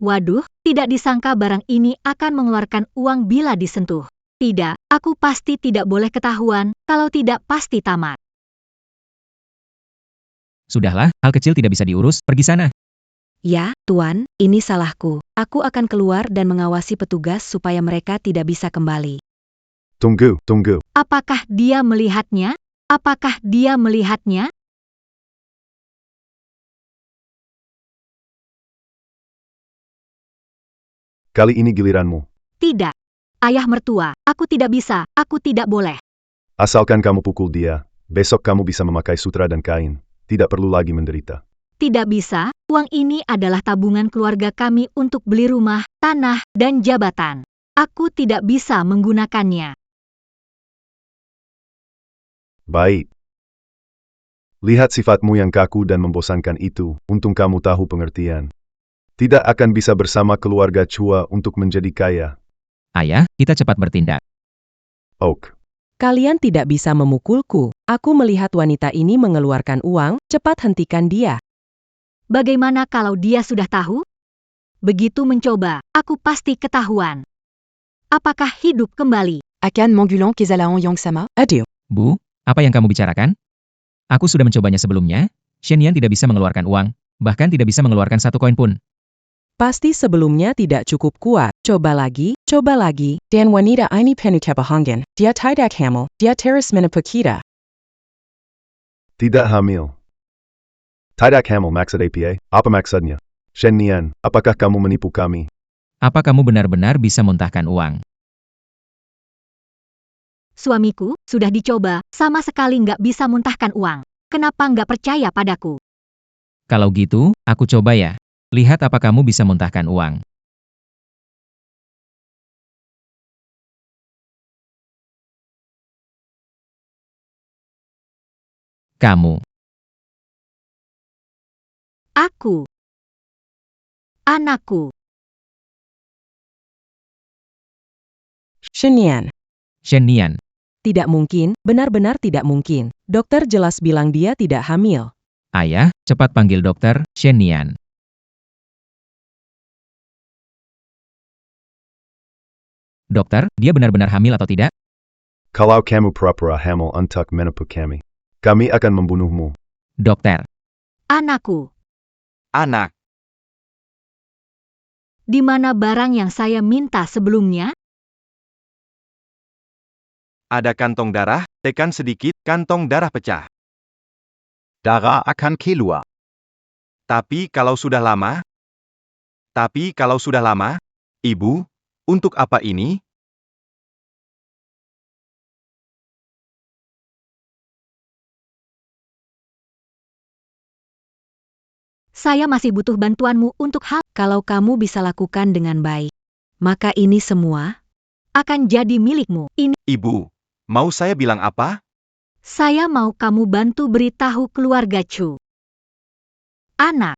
Waduh, tidak disangka barang ini akan mengeluarkan uang bila disentuh. Tidak, aku pasti tidak boleh ketahuan, kalau tidak pasti tamat. Sudahlah, hal kecil tidak bisa diurus, pergi sana. Ya, Tuan, ini salahku. Aku akan keluar dan mengawasi petugas supaya mereka tidak bisa kembali. Tunggu, tunggu. Apakah dia melihatnya? Apakah dia melihatnya? Kali ini giliranmu. Tidak. Ayah mertua, aku tidak bisa, aku tidak boleh. Asalkan kamu pukul dia, besok kamu bisa memakai sutra dan kain. Tidak perlu lagi menderita. Tidak bisa, uang ini adalah tabungan keluarga kami untuk beli rumah, tanah, dan jabatan. Aku tidak bisa menggunakannya. Baik. Lihat sifatmu yang kaku dan membosankan itu, untung kamu tahu pengertian. Tidak akan bisa bersama keluarga Chua untuk menjadi kaya. Ayah, kita cepat bertindak. Oak. Kalian tidak bisa memukulku. Aku melihat wanita ini mengeluarkan uang, cepat hentikan dia. Bagaimana kalau dia sudah tahu? Begitu mencoba, aku pasti ketahuan. Apakah hidup kembali? Akan Mangulan Kezalaon Yongsama? Aduh. Bu, apa yang kamu bicarakan? Aku sudah mencobanya sebelumnya. Shenian tidak bisa mengeluarkan uang, bahkan tidak bisa mengeluarkan satu koin pun. Pasti sebelumnya tidak cukup kuat. Coba lagi, coba lagi. Dan wanita ini penuh kebahangan. Dia tidak hamil, dia terus menipu kita. Tidak hamil. Tidak hamil maksud APA? Apa maksudnya? Shenian, apakah kamu menipu kami? Apa kamu benar-benar bisa muntahkan uang? Suamiku, sudah dicoba, sama sekali nggak bisa muntahkan uang. Kenapa nggak percaya padaku? Kalau gitu, aku coba ya. Lihat apa kamu bisa muntahkan uang. Kamu. Aku. Anakku. Shenian. Shenian. Tidak mungkin, benar-benar tidak mungkin. Dokter jelas bilang dia tidak hamil. Ayah, cepat panggil dokter, Shen Nian. Dokter, dia benar-benar hamil atau tidak? Kalau kamu pura-pura hamil untuk menipu kami akan membunuhmu. Dokter, Anakku, Anak. di mana barang yang saya minta sebelumnya? Ada kantong darah, tekan sedikit, kantong darah pecah. Darah akan keluar. Tapi kalau sudah lama, Ibu, untuk apa ini? Saya masih butuh bantuanmu untuk hal Kalau kamu bisa lakukan dengan baik, maka ini semua akan jadi milikmu. Ini Ibu, mau saya bilang apa? saya mau kamu bantu beritahu keluarga Chu. Anak,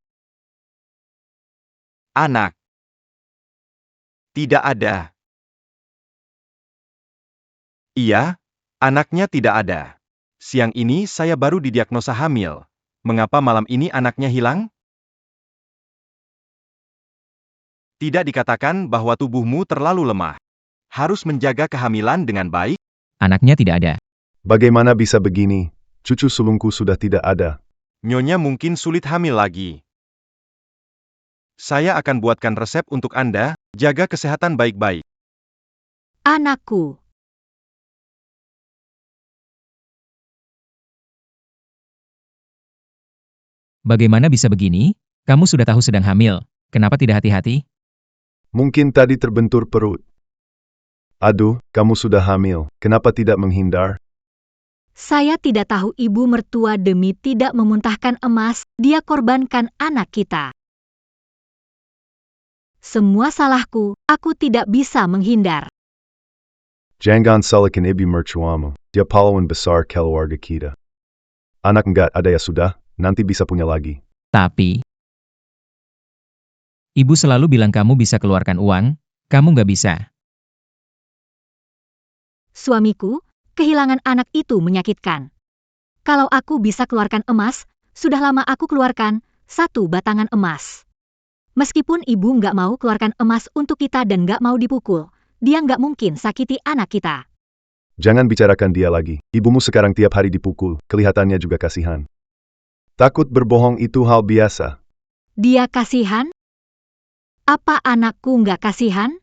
Anak. Tidak ada. Iya, anaknya tidak ada. Siang ini saya baru didiagnosa hamil. Mengapa malam ini anaknya hilang? Tidak dikatakan bahwa tubuhmu terlalu lemah. Harus menjaga kehamilan dengan baik. anaknya tidak ada. Bagaimana bisa begini? Cucu sulungku sudah tidak ada. Nyonya mungkin sulit hamil lagi. Saya akan buatkan resep untuk Anda, jaga kesehatan baik-baik. anakku, Bagaimana bisa begini? Kamu sudah tahu sedang hamil. Kenapa tidak hati-hati? Mungkin tadi terbentur perut. Aduh, kamu sudah hamil. Kenapa tidak menghindar? saya tidak tahu ibu mertua demi tidak memuntahkan emas, dia korbankan anak kita. Semua salahku, aku tidak bisa menghindar. Jangan salahkan ibu mertuamu. Dia pahlawan besar keluarga kita. Anak enggak ada ya sudah, nanti bisa punya lagi. Tapi, ibu selalu bilang kamu bisa keluarkan uang, kamu nggak bisa. Suamiku, kehilangan anak itu menyakitkan. Kalau aku bisa keluarkan emas, sudah lama aku keluarkan 1 batangan emas. Meskipun ibu nggak mau keluarkan emas untuk kita dan nggak mau dipukul, dia nggak mungkin sakiti anak kita. Jangan bicarakan dia lagi. Ibumu sekarang tiap hari dipukul, kelihatannya juga kasihan. Takut berbohong itu hal biasa. Dia kasihan? Apa anakku nggak kasihan?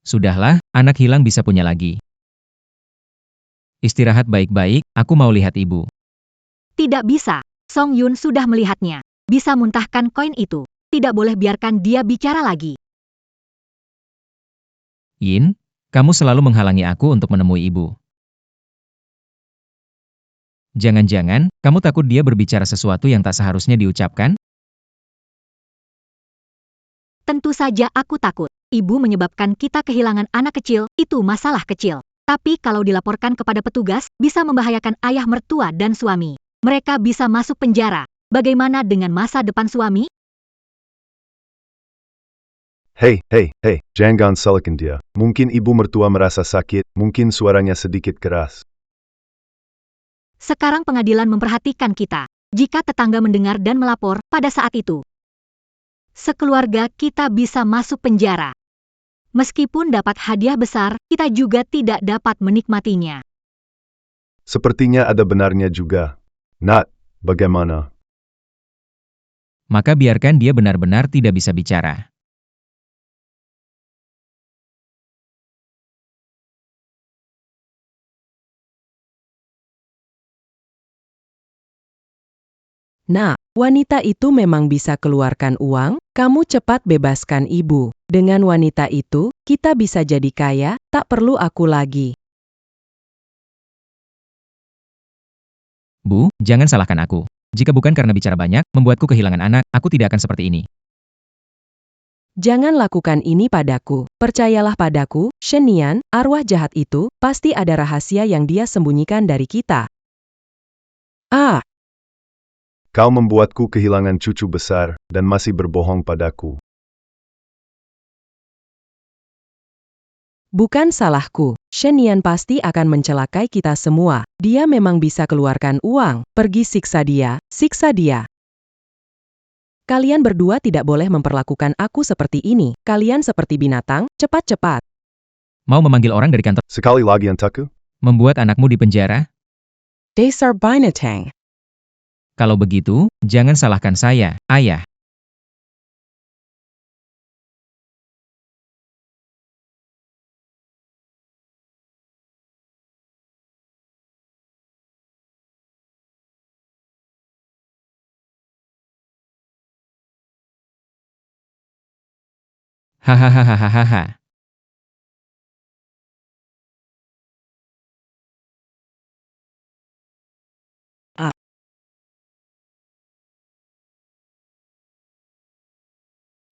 Sudahlah, anak hilang bisa punya lagi. Istirahat baik-baik, aku mau lihat ibu. Tidak bisa. Song Yun sudah melihatnya. Bisa muntahkan koin itu. Tidak boleh biarkan dia bicara lagi. Yin, kamu selalu menghalangi aku untuk menemui ibu. Jangan-jangan, kamu takut dia berbicara sesuatu yang tak seharusnya diucapkan? Tentu saja aku takut. Ibu menyebabkan kita kehilangan anak kecil, itu masalah kecil. Tapi kalau dilaporkan kepada petugas, bisa membahayakan ayah mertua dan suami. Mereka bisa masuk penjara. Bagaimana dengan masa depan suami? Hei, jangan salahkan dia. Mungkin ibu mertua merasa sakit, mungkin suaranya sedikit keras. Sekarang pengadilan memperhatikan kita. Jika tetangga mendengar dan melapor pada saat itu, sekeluarga kita bisa masuk penjara. Meskipun dapat hadiah besar, kita juga tidak dapat menikmatinya. Sepertinya ada benarnya juga. Nat, bagaimana? Maka biarkan dia benar-benar tidak bisa bicara. Nah, wanita itu memang bisa keluarkan uang, kamu cepat bebaskan ibu. Dengan wanita itu, kita bisa jadi kaya, tak perlu aku lagi. Bu, jangan salahkan aku. Jika bukan karena bicara banyak, membuatku kehilangan anak, aku tidak akan seperti ini. Jangan lakukan ini padaku. Percayalah padaku, Shen Nian, arwah jahat itu, pasti ada rahasia yang dia sembunyikan dari kita. Ah, Kau membuatku kehilangan cucu besar, dan masih berbohong padaku. bukan salahku. Shen Yan pasti akan mencelakai kita semua. Dia memang bisa keluarkan uang. Pergi siksa dia, siksa dia. Kalian berdua tidak boleh memperlakukan aku seperti ini. Kalian seperti binatang, cepat-cepat. Mau memanggil orang dari kantor, Sekali lagi Antaku? membuat anakmu di penjara? Dasar binatang. Kalau begitu, jangan salahkan saya, ayah. Hahaha.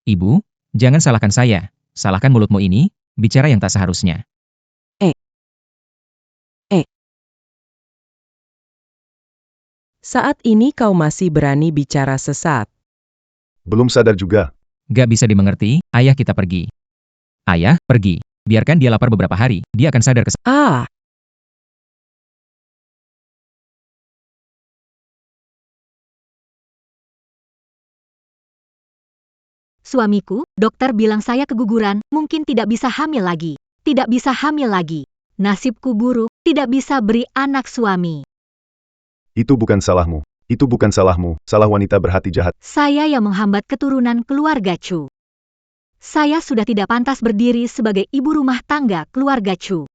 Ibu, jangan salahkan saya. Salahkan mulutmu ini, bicara yang tak seharusnya. Saat ini kau masih berani bicara sesat. Belum sadar juga. Gak bisa dimengerti, ayah kita pergi. Ayah, pergi. Biarkan dia lapar beberapa hari, dia akan sadar Ah, Suamiku, dokter bilang saya keguguran, mungkin tidak bisa hamil lagi. Tidak bisa hamil lagi. Nasibku buruk, tidak bisa beri anak suami. Itu bukan salahmu. Itu bukan salahmu. Salah wanita berhati jahat. Saya yang menghambat keturunan keluarga Chu. Saya sudah tidak pantas berdiri sebagai ibu rumah tangga keluarga Chu.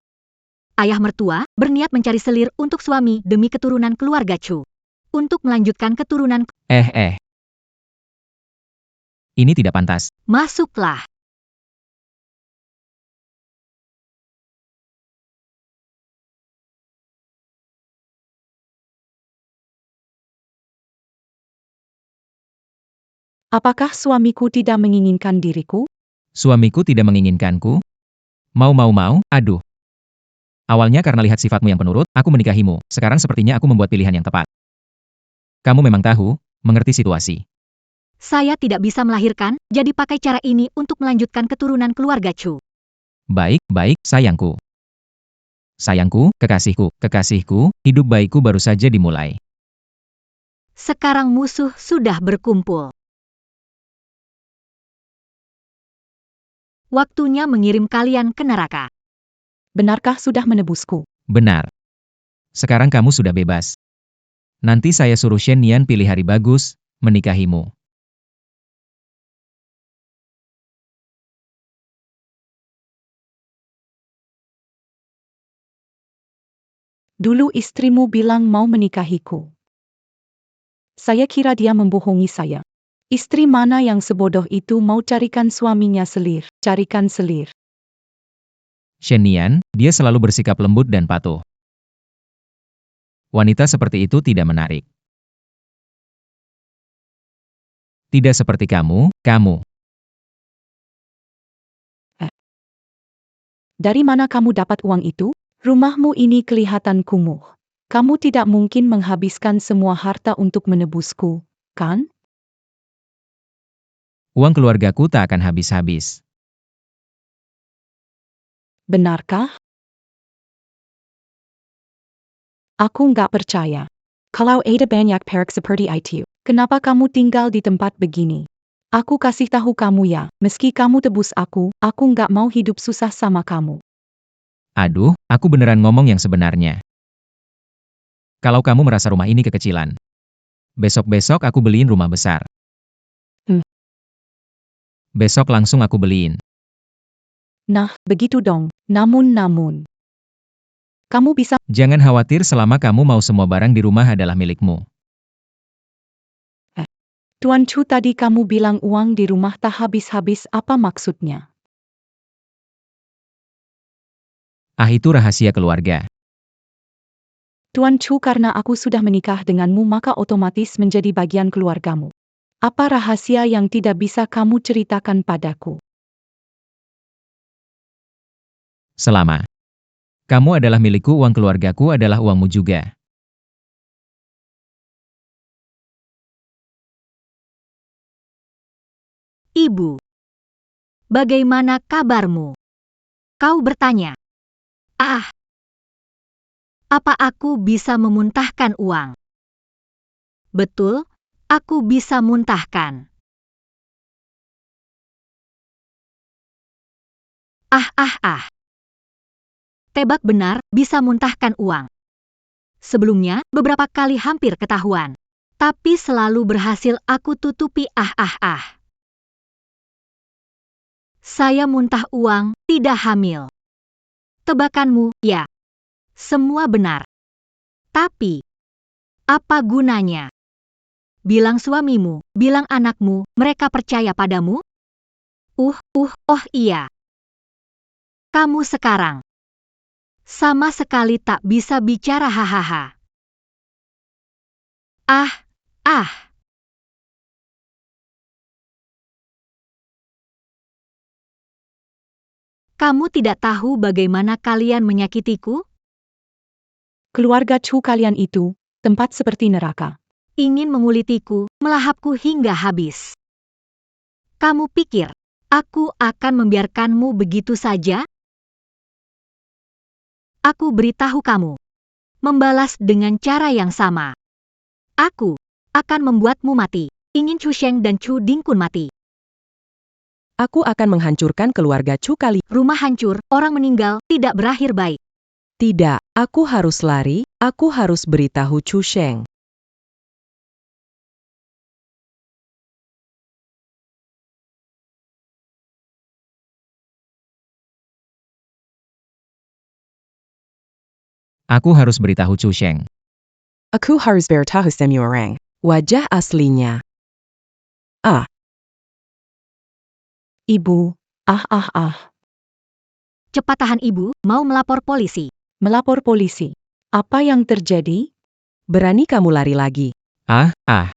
Ayah mertua berniat mencari selir untuk suami demi keturunan keluarga Chu. Untuk melanjutkan keturunan, Ini tidak pantas. masuklah. Apakah suamiku tidak menginginkan diriku? Suamiku tidak menginginkanku. Mau, aduh. Awalnya karena lihat sifatmu yang penurut, aku menikahimu. Sekarang sepertinya aku membuat pilihan yang tepat. Kamu memang tahu, mengerti situasi. Saya tidak bisa melahirkan, jadi pakai cara ini untuk melanjutkan keturunan keluarga Chu. Baik, sayangku. Sayangku, kekasihku, hidup baikku baru saja dimulai. Sekarang musuh sudah berkumpul. Waktunya mengirim kalian ke neraka. Benarkah sudah menebusku? Benar. Sekarang kamu sudah bebas. Nanti saya suruh Shen Yan pilih hari bagus, menikahimu. Dulu istrimu bilang mau menikahiku. Saya kira dia membohongi saya. Istri mana yang sebodoh itu mau carikan suaminya selir, carikan selir. Shen Yan, dia selalu bersikap lembut dan patuh. Wanita seperti itu tidak menarik. Tidak seperti kamu. Dari mana kamu dapat uang itu? Rumahmu ini kelihatan kumuh. Kamu tidak mungkin menghabiskan semua harta untuk menebusku, kan? Uang keluargaku tak akan habis-habis. Benarkah? Aku nggak percaya. Kalau ada banyak perak seperti itu, kenapa kamu tinggal di tempat begini? Aku kasih tahu kamu ya, meski kamu tebus aku nggak mau hidup susah sama kamu. Aduh, aku beneran ngomong yang sebenarnya. Kalau kamu merasa rumah ini kekecilan, besok-besok aku beliin rumah besar. Besok langsung aku beliin. Nah, begitu dong. Namun. Kamu bisa Jangan khawatir selama kamu mau semua barang di rumah adalah milikmu. Tuan Chu tadi kamu bilang uang di rumah tak habis-habis, apa maksudnya? Itu rahasia keluarga. Tuan Chu, karena aku sudah menikah denganmu maka otomatis menjadi bagian keluargamu. Apa rahasia yang tidak bisa kamu ceritakan padaku? Selama kamu adalah milikku, uang keluargaku adalah uangmu juga. Ibu, bagaimana kabarmu? Kau bertanya. Ah, apa aku bisa memuntahkan uang? Betul, aku bisa muntahkan. Ah. Tebak benar, bisa muntahkan uang. Sebelumnya, beberapa kali hampir ketahuan. Tapi selalu berhasil aku tutupi ah. Saya muntah uang, tidak hamil. Tebakanmu, ya. Semua benar. Tapi, apa gunanya? Bilang suamimu, bilang anakmu, mereka percaya padamu? Oh iya. Kamu sekarang sama sekali tak bisa bicara hahaha. Ah. Kamu tidak tahu bagaimana kalian menyakitiku? Keluarga cu kalian itu, tempat seperti neraka. Ingin mengulitiku, melahapku hingga habis. Kamu pikir, aku akan membiarkanmu begitu saja? Aku beritahu kamu. Membalas dengan cara yang sama. Aku akan membuatmu mati. Ingin Chu Sheng dan Chu Dingkun mati. Aku akan menghancurkan keluarga Chu kali. Rumah hancur, orang meninggal, tidak berakhir baik. Tidak, aku harus lari, aku harus beritahu Chu Sheng. Aku harus beritahu Chu Sheng. Aku harus beritahu semua orang. Wajah aslinya. Ibu, ah. Cepat tahan ibu, mau melapor polisi. Melapor polisi. Apa yang terjadi? Berani kamu lari lagi. Ah.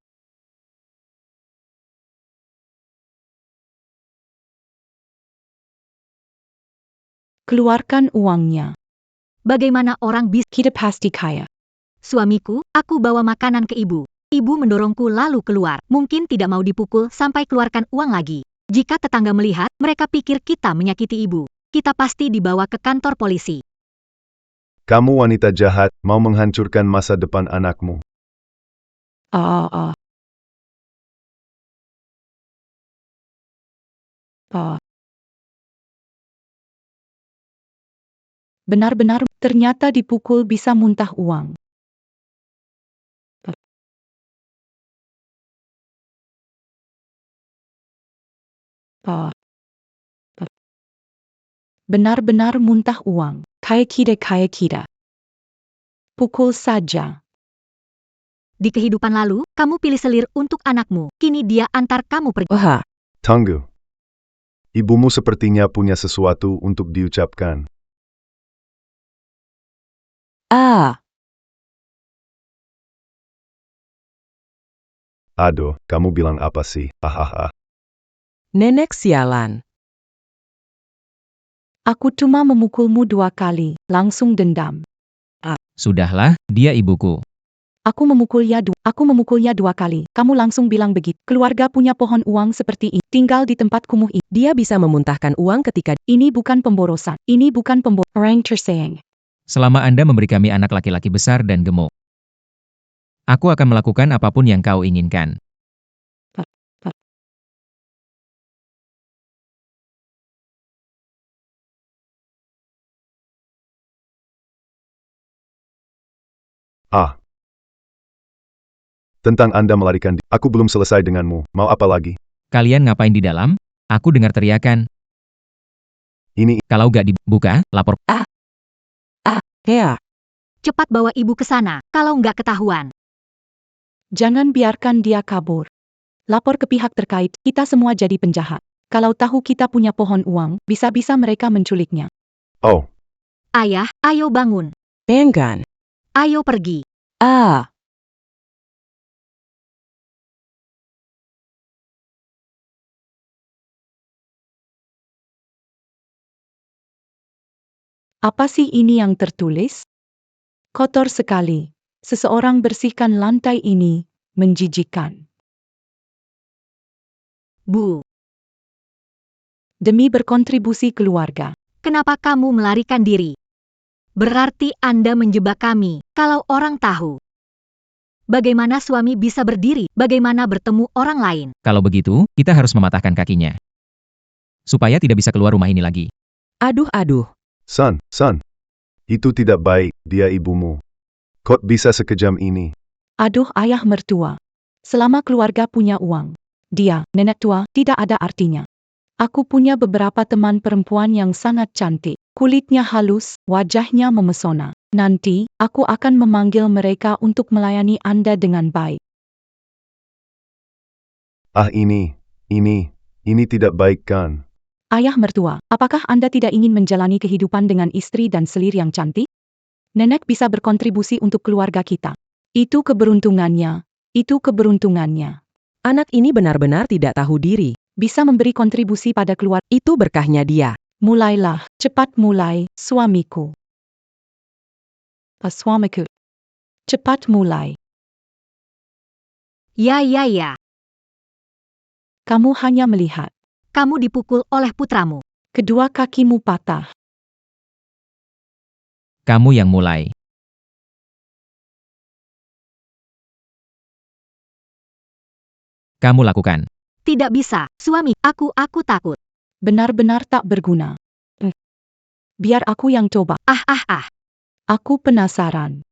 Keluarkan uangnya. Bagaimana orang bisa? Kita pasti kaya. Suamiku, aku bawa makanan ke ibu. Ibu mendorongku lalu keluar. Mungkin tidak mau dipukul sampai keluarkan uang lagi. Jika tetangga melihat, mereka pikir kita menyakiti ibu. Kita pasti dibawa ke kantor polisi. Kamu wanita jahat, mau menghancurkan masa depan anakmu. Ah. Benar-benar, ternyata dipukul bisa muntah uang. Benar-benar muntah uang. Kaya kita. Pukul saja. Di kehidupan lalu, kamu pilih selir untuk anakmu. Kini dia antar kamu pergi. Wah, Tunggu. Ibumu sepertinya punya sesuatu untuk diucapkan. Aduh, kamu bilang apa sih? Ah. nenek sialan. Aku cuma memukulmu 2 kali, langsung dendam. Sudahlah, dia ibuku. Aku memukulnya 2 kali. Kamu langsung bilang begitu. Keluarga punya pohon uang seperti ini. Tinggal di tempat kumuh ini. Dia bisa memuntahkan uang ketika Ini bukan pemborosan. Ini bukan pemborosan. Orang tersayang. Selama Anda memberi kami anak laki-laki besar dan gemuk, aku akan melakukan apapun yang kau inginkan. Tentang Anda melarikan diri. Aku belum selesai denganmu. Mau apa lagi? Kalian ngapain di dalam? Aku dengar teriakan. Ini Kalau gak dibuka, lapor. ya. Cepat bawa ibu ke sana, kalau nggak ketahuan. Jangan biarkan dia kabur. Lapor ke pihak terkait, kita semua jadi penjahat. Kalau tahu kita punya pohon uang, bisa-bisa mereka menculiknya. Oh, Ayah, ayo bangun. Enggan. Ayo pergi. Apa sih ini yang tertulis? Kotor sekali. Seseorang bersihkan lantai ini, menjijikkan. Bu, Demi berkontribusi keluarga. kenapa kamu melarikan diri? Berarti Anda menjebak kami. Kalau orang tahu, bagaimana suami bisa berdiri, bagaimana bertemu orang lain? Kalau begitu, kita harus mematahkan kakinya. Supaya tidak bisa keluar rumah ini lagi. Aduh. Son, itu tidak baik, dia ibumu. Kok bisa sekejam ini? Aduh ayah mertua. Selama keluarga punya uang, dia, nenek tua, tidak ada artinya. Aku punya beberapa teman perempuan yang sangat cantik. Kulitnya halus, wajahnya memesona. Nanti, aku akan memanggil mereka untuk melayani Anda dengan baik. Ini tidak baik kan? Ayah mertua, apakah Anda tidak ingin menjalani kehidupan dengan istri dan selir yang cantik? Nenek bisa berkontribusi untuk keluarga kita. Itu keberuntungannya. Anak ini benar-benar tidak tahu diri. Bisa memberi kontribusi pada keluarga. Itu berkahnya dia. Mulailah, cepat mulai, suamiku. Suamiku. Cepat mulai. Ya. Kamu hanya melihat. Kamu dipukul oleh putramu. Kedua kakimu patah. Kamu yang mulai. Kamu lakukan. Tidak bisa, suami, aku takut. Benar-benar tak berguna. Biar aku yang coba. Aku penasaran.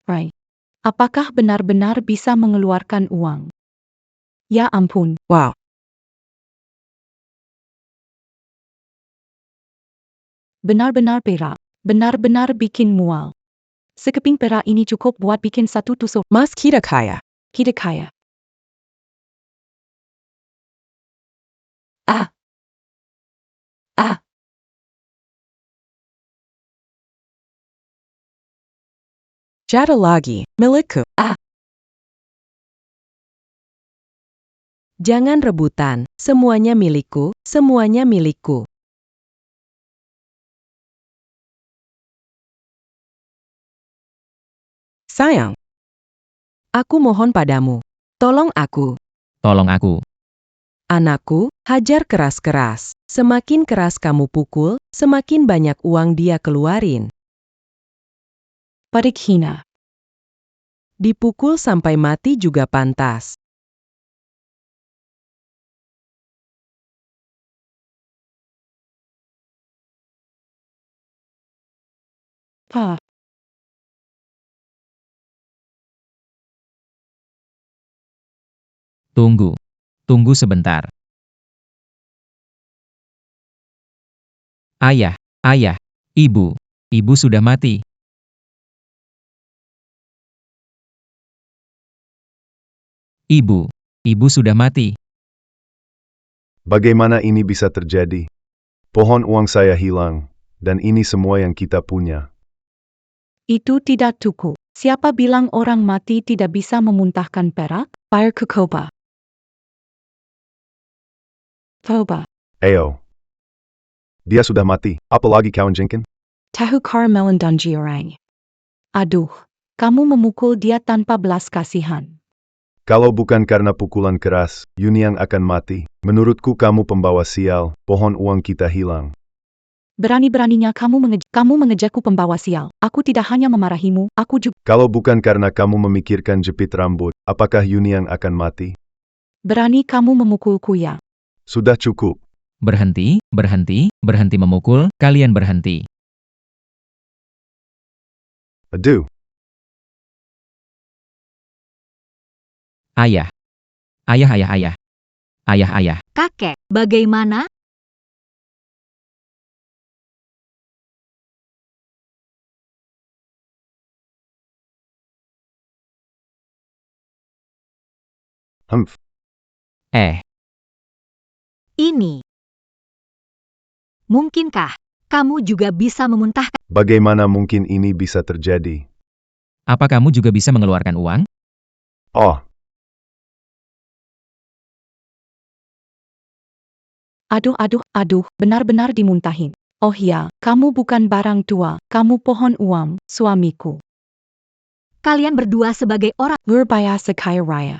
Right. Apakah benar-benar bisa mengeluarkan uang? Ya ampun. Wow. Benar-benar perak. Benar-benar bikin mual. Sekeping perak ini cukup buat bikin satu tusuk. Mas kita kaya. Kita kaya. Jatuh lagi, milikku. Jangan rebutan, semuanya milikku. Sayang, aku mohon padamu, tolong aku. Tolong aku. Anakku, hajar keras-keras. Semakin keras kamu pukul, semakin banyak uang dia keluarin. Parikhina. Dipukul sampai mati juga pantas. Pa. Tunggu sebentar. Ayah, ibu sudah mati. Ibu sudah mati. Bagaimana ini bisa terjadi? Pohon uang saya hilang, dan ini semua yang kita punya. Itu tidak cukup. Siapa bilang orang mati tidak bisa memuntahkan perak? Fire Kukoba. Toba. Ayo. Dia sudah mati, apalagi kawan jengkin? Tahu karamelan dan orang. Aduh, kamu memukul dia tanpa belas kasihan. Kalau bukan karena pukulan keras, Yunyang akan mati. Menurutku kamu pembawa sial, pohon uang kita hilang. Berani-beraninya kamu mengejakku pembawa sial. Aku tidak hanya memarahimu, aku juga. Kalau bukan karena kamu memikirkan jepit rambut, apakah Yunyang akan mati? Berani kamu memukulku ya. Sudah cukup. Berhenti memukul, kalian berhenti. Aduh. Ayah. Kakek, bagaimana? Humph. Ini. Mungkinkah kamu juga bisa memuntahkan? Bagaimana mungkin ini bisa terjadi? Apa kamu juga bisa mengeluarkan uang? Oh, Aduh, benar-benar dimuntahin. Oh ya, kamu bukan barang tua, kamu pohon uang, suamiku. Kalian berdua sebagai orang. Lurbaya kaya raya.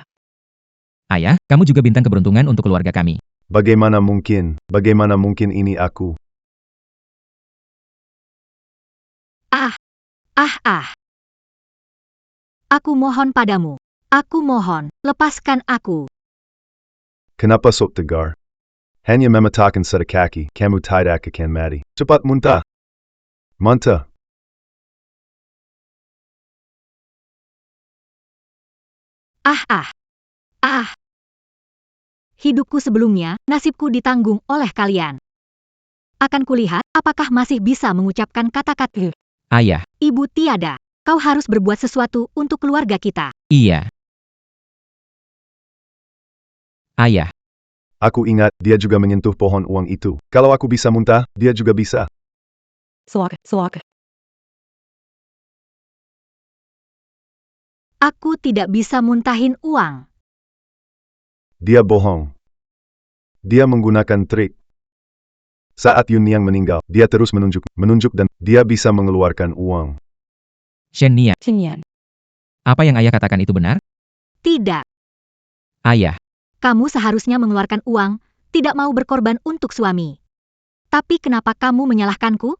Ayah, kamu juga bintang keberuntungan untuk keluarga kami. bagaimana mungkin ini aku? Ah. Aku mohon padamu. Aku mohon, lepaskan aku. Kenapa sok tegar? Hanya mematakan satu kaki, kamu tidak akan mati. Cepat muntah. Muntah. Ah. Hidupku sebelumnya, nasibku ditanggung oleh kalian. Akan kulihat apakah masih bisa mengucapkan kata-kata. Ayah, Ibu tiada. Kau harus berbuat sesuatu untuk keluarga kita. iya. Ayah, Aku ingat, dia juga menyentuh pohon uang itu. Kalau aku bisa muntah, dia juga bisa. Soak. Aku tidak bisa muntahin uang. Dia bohong. Dia menggunakan trik. Saat Yun Niang meninggal, dia terus menunjuk dan dia bisa mengeluarkan uang. Shen Nian, Xinyan. apa yang ayah katakan itu benar? Tidak. Ayah, Kamu seharusnya mengeluarkan uang, tidak mau berkorban untuk suami. Tapi kenapa kamu menyalahkanku?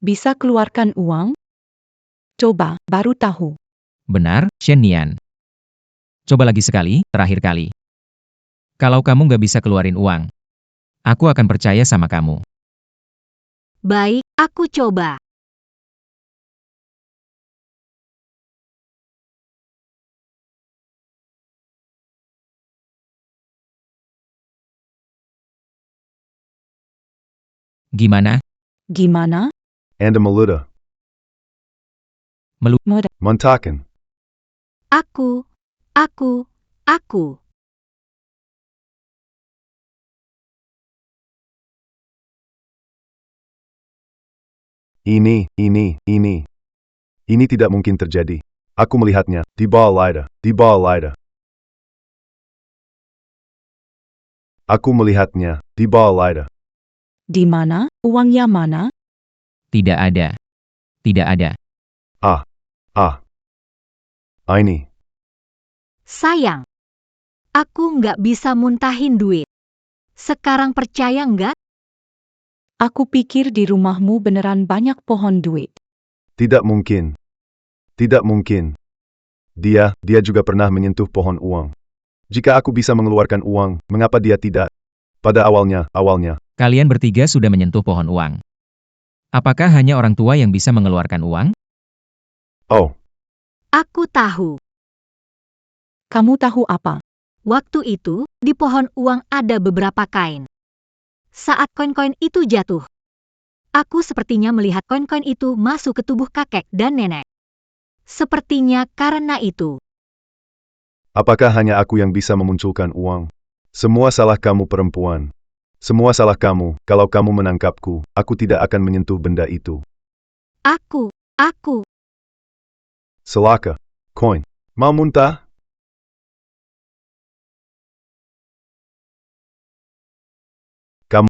Bisa keluarkan uang? Coba, baru tahu. benar, Shen Nian. Coba lagi sekali, terakhir kali. Kalau kamu nggak bisa keluarin uang, aku akan percaya sama kamu. Baik, aku coba. Gimana? Gimana? Anda meludah. Mudah. Muntakan. Aku. Ini. Ini tidak mungkin terjadi. Aku melihatnya, di bawah lidah. Aku melihatnya, di bawah lidah. Di mana? Uangnya mana? Tidak ada. Tidak ada. Ini. Sayang. Aku nggak bisa muntahin duit. Sekarang percaya nggak? Aku pikir di rumahmu beneran banyak pohon duit. Tidak mungkin. Tidak mungkin. Dia juga pernah menyentuh pohon uang. Jika aku bisa mengeluarkan uang, mengapa dia tidak? Pada awalnya. Kalian bertiga sudah menyentuh pohon uang. Apakah hanya orang tua yang bisa mengeluarkan uang? Oh, Aku tahu. Kamu tahu apa? Waktu itu, di pohon uang ada beberapa kain. Saat koin-koin itu jatuh, aku sepertinya melihat koin-koin itu masuk ke tubuh kakek dan nenek. Sepertinya karena itu. apakah hanya aku yang bisa memunculkan uang? Semua salah kamu perempuan. Semua salah kamu. Kalau kamu menangkapku, aku tidak akan menyentuh benda itu. Aku. Celaka. Koin. Mau muntah? Kamu.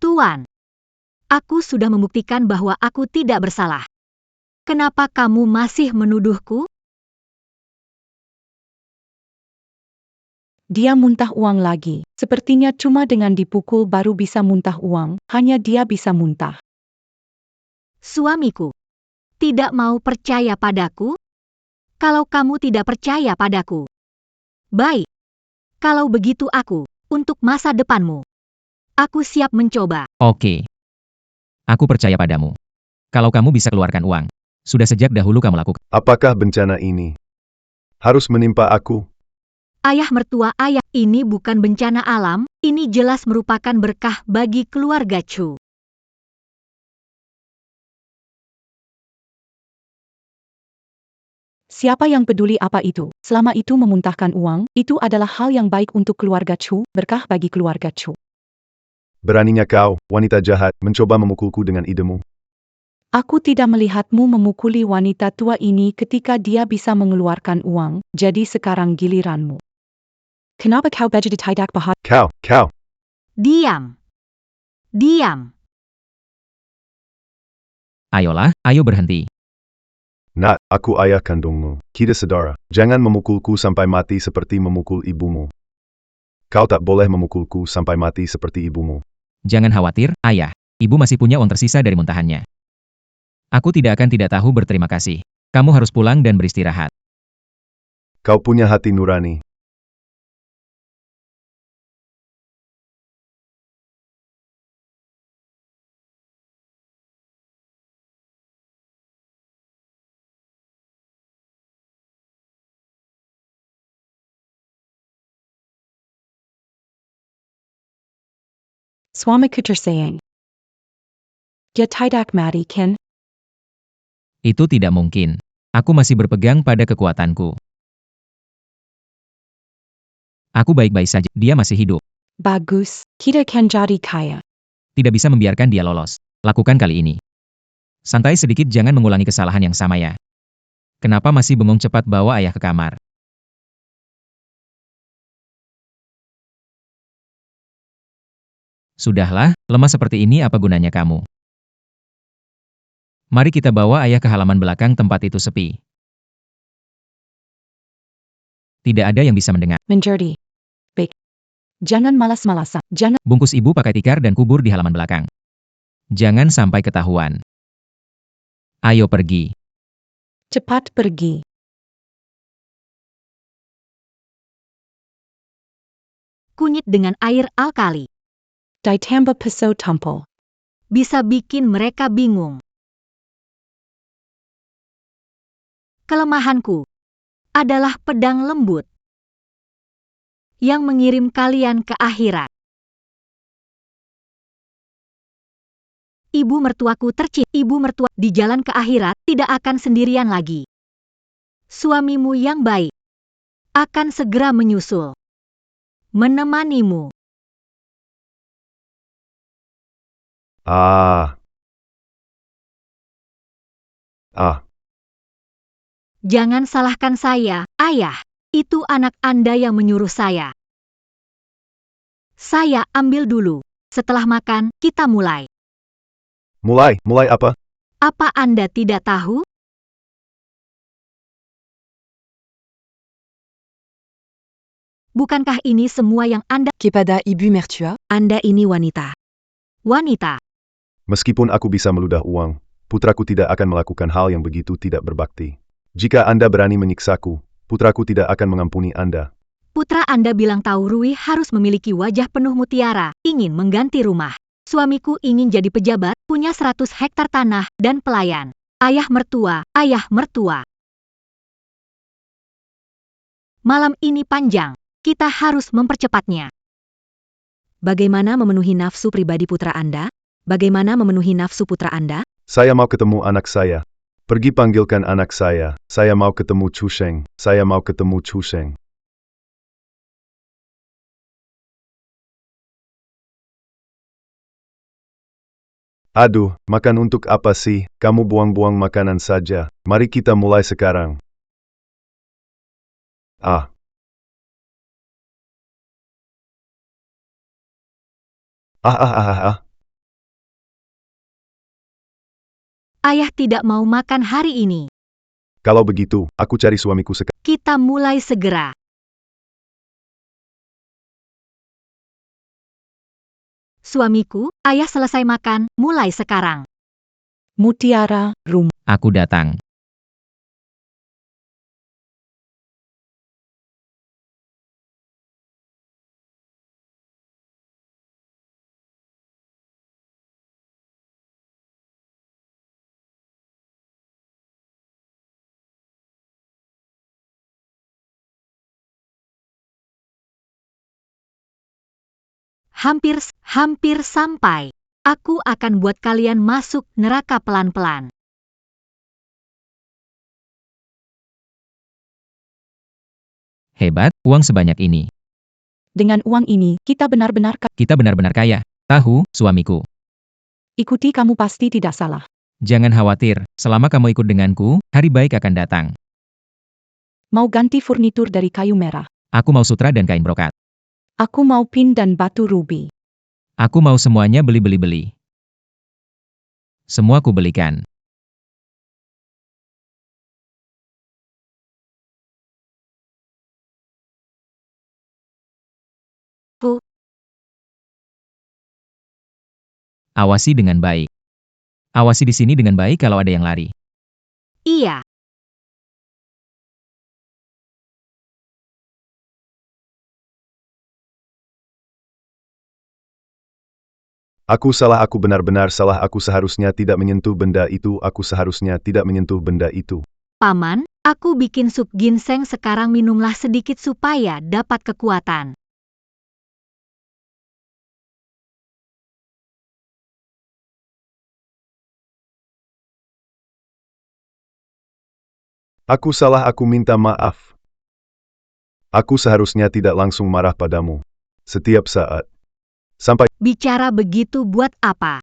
Tuan. Aku sudah membuktikan bahwa aku tidak bersalah. Kenapa kamu masih menuduhku? Dia muntah uang lagi. Sepertinya cuma dengan dipukul baru bisa muntah uang. Hanya dia bisa muntah. Suamiku. Tidak mau percaya padaku? Kalau kamu tidak percaya padaku. Baik. Kalau begitu untuk masa depanmu. Aku siap mencoba. Oke. Aku percaya padamu. Kalau kamu bisa keluarkan uang, sudah sejak dahulu kamu lakukan. Apakah bencana ini harus menimpa aku? Ayah mertua ayah, ini bukan bencana alam, ini jelas merupakan berkah bagi keluarga Chu. Siapa yang peduli apa itu? Selama itu memuntahkan uang, itu adalah hal yang baik untuk keluarga Chu, berkah bagi keluarga Chu. Beraninya kau, wanita jahat, mencoba memukulku dengan idemu. Aku tidak melihatmu memukuli wanita tua ini ketika dia bisa mengeluarkan uang, jadi sekarang giliranmu. Kenapa kau begitu tidak bahat? Kau. Diam. Ayolah, ayo berhenti. Nak, aku ayah kandungmu. Kita saudara. Jangan memukulku sampai mati seperti memukul ibumu. Kau tak boleh memukulku sampai mati seperti ibumu. Jangan khawatir, ayah. Ibu masih punya uang tersisa dari muntahannya. Aku tidak akan tidak tahu berterima kasih. Kamu harus pulang dan beristirahat. Kau punya hati nurani. Suamiku tersayang. Dia tidak mati kan? Itu tidak mungkin. Aku masih berpegang pada kekuatanku. Aku baik-baik saja. Dia masih hidup. Bagus, kita kan jadi kaya. Tidak bisa membiarkan dia lolos. Lakukan kali ini. Santai sedikit, jangan mengulangi kesalahan yang sama ya. Kenapa masih bengong? Cepat bawa ayah ke kamar. Sudahlah, lemah seperti ini apa gunanya kamu? Mari kita bawa ayah ke halaman belakang, tempat itu sepi. Tidak ada yang bisa mendengar. Menjadi. Baik. Jangan malas-malasan. Jangan. Bungkus ibu pakai tikar dan kubur di halaman belakang. Jangan sampai ketahuan. Ayo pergi. Cepat pergi. Kunyit dengan air alkali Ditambah peso tumpul. bisa bikin mereka bingung. Kelemahanku adalah pedang lembut yang mengirim kalian ke akhirat. Ibu mertuaku tercinta. Ibu mertua di jalan ke akhirat tidak akan sendirian lagi. Suamimu yang baik akan segera menyusul, menemanimu. Ah. Jangan salahkan saya, ayah. Itu anak Anda yang menyuruh saya. Saya ambil dulu. Setelah makan, kita mulai. Mulai apa? Apa Anda tidak tahu? Bukankah ini semua yang Anda? Kepada Ibu Mertua, Anda ini wanita. Wanita, Meskipun aku bisa meludah uang, putraku tidak akan melakukan hal yang begitu tidak berbakti. Jika Anda berani menyiksaku, putraku tidak akan mengampuni Anda. putra Anda bilang tahu Rui harus memiliki wajah penuh mutiara, ingin mengganti rumah. Suamiku ingin jadi pejabat, punya 100 hektar tanah, dan pelayan. Ayah mertua, ayah mertua. Malam ini panjang, kita harus mempercepatnya. Bagaimana memenuhi nafsu pribadi putra Anda? Bagaimana memenuhi nafsu putra Anda? Saya mau ketemu anak saya. Pergi panggilkan anak saya. Saya mau ketemu Chusheng. Saya mau ketemu Chusheng. Aduh, makan untuk apa sih? Kamu buang-buang makanan saja. Mari kita mulai sekarang. Ah. Ah. Ayah tidak mau makan hari ini. Kalau begitu, aku cari suamiku sekarang. Kita mulai segera. Suamiku, ayah selesai makan, mulai sekarang. Mutiara, rumah. Aku datang. Hampir sampai. Aku akan buat kalian masuk neraka pelan-pelan. Hebat, uang sebanyak ini. Dengan uang ini, kita benar-benar Kita benar-benar kaya. Tahu, suamiku. ikuti kamu pasti tidak salah. Jangan khawatir, selama kamu ikut denganku, hari baik akan datang. Mau ganti furnitur dari kayu merah. Aku mau sutra dan kain brokat. Aku mau pin dan batu rubi. Aku mau semuanya beli. Semua ku belikan. Awasi dengan baik. Awasi di sini dengan baik kalau ada yang lari. Iya, Aku salah, aku benar-benar salah, aku seharusnya tidak menyentuh benda itu, aku seharusnya tidak menyentuh benda itu. Paman, aku bikin sup ginseng sekarang, minumlah sedikit supaya dapat kekuatan. Aku salah, aku minta maaf. Aku seharusnya tidak langsung marah padamu. Setiap saat. Sampai Bicara begitu buat apa?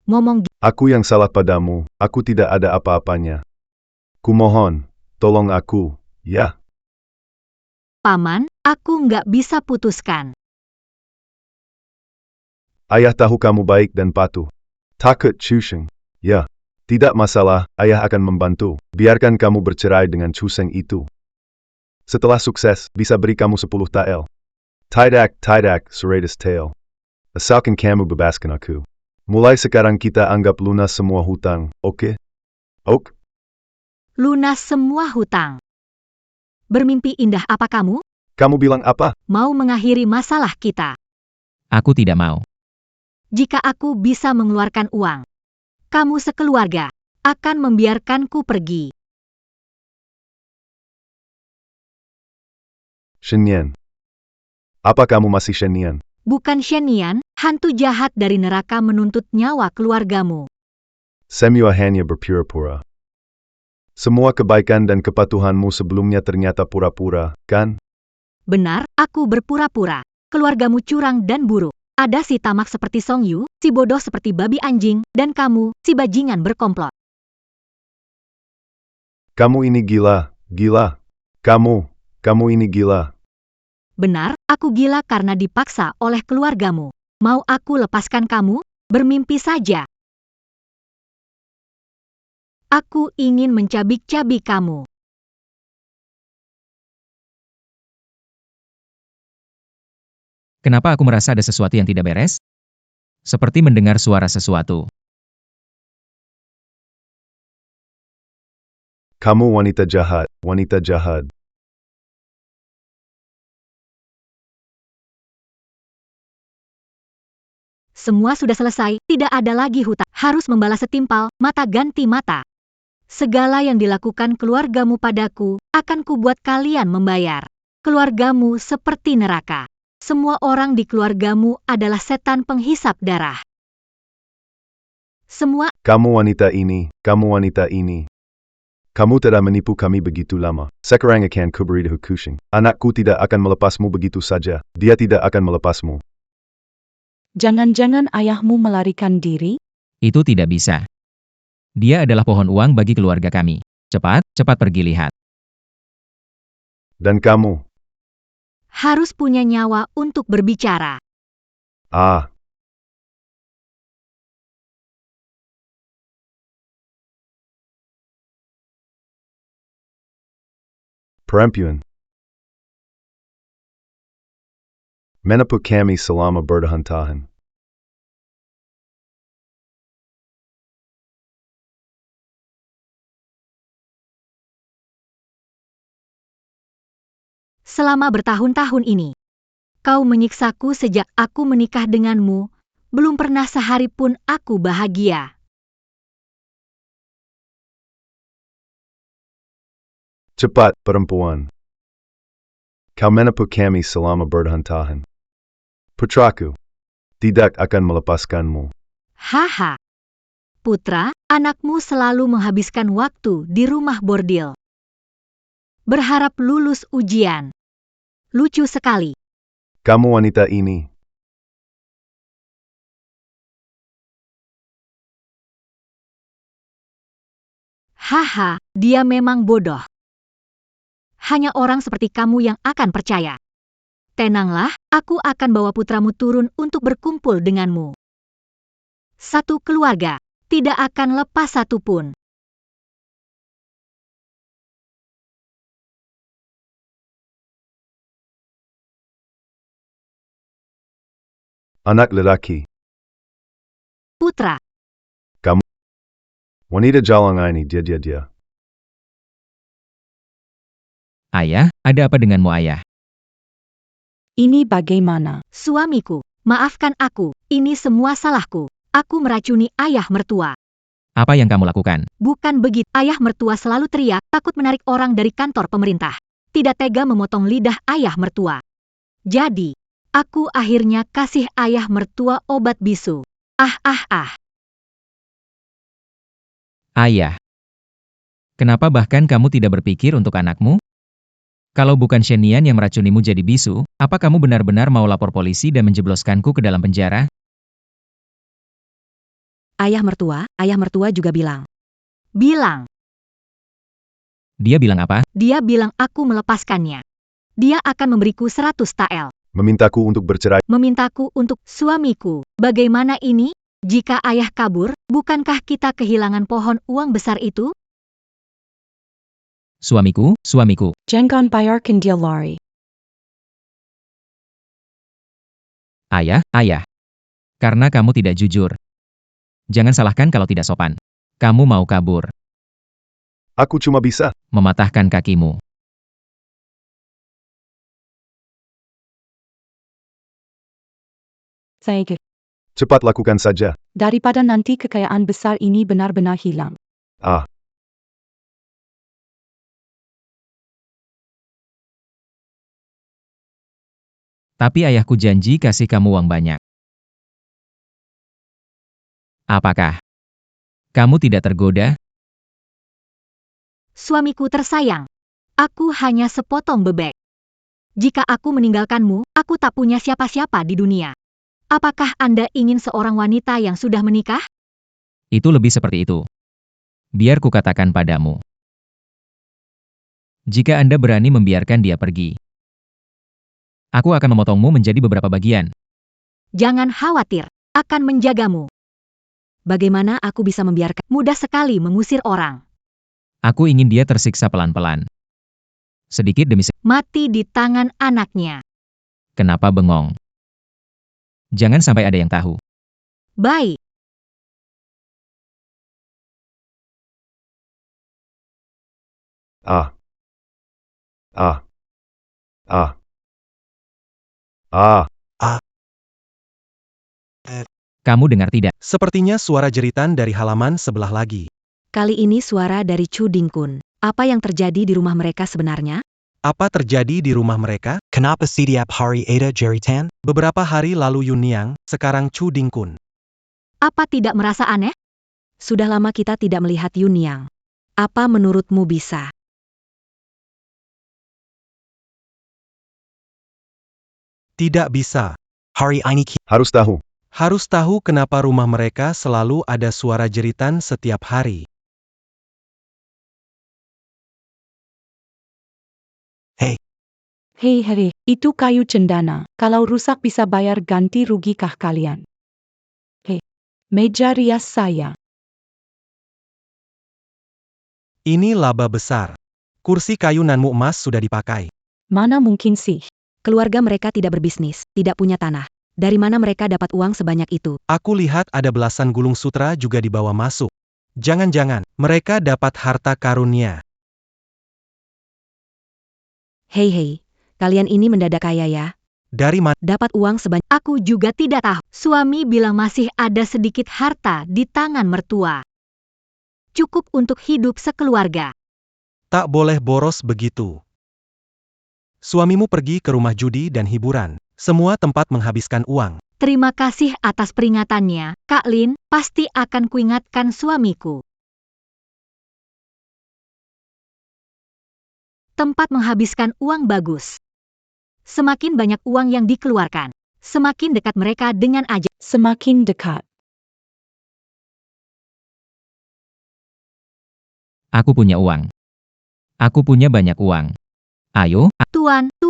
Ngomong aku yang salah padamu, aku tidak ada apa-apanya. Kumohon, tolong aku, ya. Paman, aku nggak bisa putuskan. Ayah tahu kamu baik dan patuh. Takut Chusheng. Ya. Tidak masalah, ayah akan membantu. Biarkan kamu bercerai dengan Chuseng itu. Setelah sukses, bisa beri kamu 10 tael. Tidak, Serratus tael. Asalkan kamu bebaskan aku. Mulai sekarang kita anggap lunas semua hutang, oke? Ok? Lunas semua hutang. Bermimpi indah apa kamu? Kamu bilang apa? Mau mengakhiri masalah kita. Aku tidak mau. Jika aku bisa mengeluarkan uang, kamu sekeluarga akan membiarkanku pergi. Shenyan. Apa kamu masih Shenyan? Bukan Shenian, hantu jahat dari neraka menuntut nyawa keluargamu. Semua hanya berpura-pura. Semua kebaikan dan kepatuhanmu sebelumnya ternyata pura-pura, kan? Benar, aku berpura-pura. Keluargamu curang dan buruk. Ada si tamak seperti Song Yu, si bodoh seperti babi anjing, dan kamu, si bajingan berkomplot. Kamu ini gila, gila. Kamu ini gila. Benar, aku gila karena dipaksa oleh keluargamu. Mau aku lepaskan kamu? Bermimpi saja. Aku ingin mencabik-cabik kamu. Kenapa aku merasa ada sesuatu yang tidak beres? Seperti mendengar suara sesuatu. Kamu wanita jahat, wanita jahat. Semua sudah selesai, tidak ada lagi hutang. Harus membalas setimpal, mata ganti mata. Segala yang dilakukan keluargamu padaku, akan kubuat kalian membayar. Keluargamu seperti neraka. Semua orang di keluargamu adalah setan penghisap darah. Semua Kamu wanita ini, kamu wanita ini. Kamu telah menipu kami begitu lama. Sekarang akan kuberi hukushing. Anakku tidak akan melepasmu begitu saja. Dia tidak akan melepasmu. Jangan-jangan ayahmu melarikan diri? Itu tidak bisa. Dia adalah pohon uang bagi keluarga kami. Cepat, cepat pergi lihat. Dan kamu, harus punya nyawa untuk berbicara. ah, perempuan. Menepuk kami selama bertahan-tahan. Selama bertahun-tahun ini, kau menyiksaku sejak aku menikah denganmu, belum pernah sehari pun aku bahagia. Cepat, perempuan. Kau menepuk kami selama bertahan-tahan. Putraku, tidak akan melepaskanmu. Haha. Putra, anakmu selalu menghabiskan waktu di rumah bordil. Berharap lulus ujian. Lucu sekali. Kamu wanita ini. Haha, dia memang bodoh. Hanya orang seperti kamu yang akan percaya. Tenanglah, aku akan bawa putramu turun untuk berkumpul denganmu. Satu keluarga, tidak akan lepas satupun. Anak lelaki. putra. Wanita jalang ini dia. Ayah, ada apa denganmu ayah? Ini bagaimana? Suamiku, maafkan aku, ini semua salahku. Aku meracuni ayah mertua. Apa yang kamu lakukan? Bukan begitu, ayah mertua selalu teriak, takut menarik orang dari kantor pemerintah. Tidak tega memotong lidah ayah mertua. Jadi, aku akhirnya kasih ayah mertua obat bisu. Ayah. Kenapa bahkan kamu tidak berpikir untuk anakmu? Kalau bukan Shenian yang meracunimu jadi bisu, apa kamu benar-benar mau lapor polisi dan menjebloskanku ke dalam penjara? Ayah mertua juga bilang. Dia bilang apa? Dia bilang aku melepaskannya. Dia akan memberiku 100 tael. Memintaku untuk bercerai. Memintaku untuk suamiku. Bagaimana ini? Jika ayah kabur, bukankah kita kehilangan pohon uang besar itu? Suamiku. Jangan biarkan dia lari. Ayah. Karena kamu tidak jujur. Jangan salahkan kalau tidak sopan. Kamu mau kabur, Aku cuma bisa. mematahkan kakimu. Saya Cepat lakukan saja. daripada nanti kekayaan besar ini benar-benar hilang. Ah, Tapi ayahku janji kasih kamu uang banyak. Apakah kamu tidak tergoda? Suamiku tersayang. Aku hanya sepotong bebek. Jika aku meninggalkanmu, aku tak punya siapa-siapa di dunia. Apakah Anda ingin seorang wanita yang sudah menikah? Itu lebih seperti itu. Biar kukatakan padamu. Jika Anda berani membiarkan dia pergi, aku akan memotongmu menjadi beberapa bagian. Jangan khawatir, akan menjagamu. Bagaimana aku bisa membiarkan? Mudah sekali mengusir orang. Aku ingin dia tersiksa pelan-pelan. Sedikit demi sedikit. Mati di tangan anaknya. Kenapa bengong? Jangan sampai ada yang tahu. Baik. ah. Ah. Ah. Ah. Kamu dengar tidak? Sepertinya suara jeritan dari halaman sebelah lagi. Kali ini suara dari Chu Dingkun. Apa yang terjadi di rumah mereka sebenarnya? Apa terjadi di rumah mereka? Kenapa setiap hari ada jeritan? Beberapa hari lalu Yuniang, sekarang Chu Dingkun. Apa tidak merasa aneh? Sudah lama kita tidak melihat Yunyang. Apa menurutmu bisa? Tidak bisa. Hari ini Harus tahu. Harus tahu kenapa rumah mereka selalu ada suara jeritan setiap hari. Hei, itu kayu cendana. Kalau rusak bisa bayar ganti rugi kah kalian? Hei, meja rias saya. Ini laba besar. Kursi kayu nanmu emas sudah dipakai. Mana mungkin sih? Keluarga mereka tidak berbisnis, tidak punya tanah. Dari mana mereka dapat uang sebanyak itu? Aku lihat ada belasan gulung sutra juga dibawa masuk. Jangan-jangan, mereka dapat harta karunia. Hei, kalian ini mendadak kaya ya? Dari mana? Dapat uang sebanyak... Aku juga tidak tahu. Suami bilang masih ada sedikit harta di tangan mertua. Cukup untuk hidup sekeluarga. Tak boleh boros begitu. Suamimu pergi ke rumah judi dan hiburan. Semua tempat menghabiskan uang. Terima kasih atas peringatannya, Kak Lin, pasti akan kuingatkan suamiku. Tempat menghabiskan uang bagus. Semakin banyak uang yang dikeluarkan, semakin dekat mereka dengan ajaib. Semakin dekat. Aku punya uang. Aku punya banyak uang. Ayo, Tuan.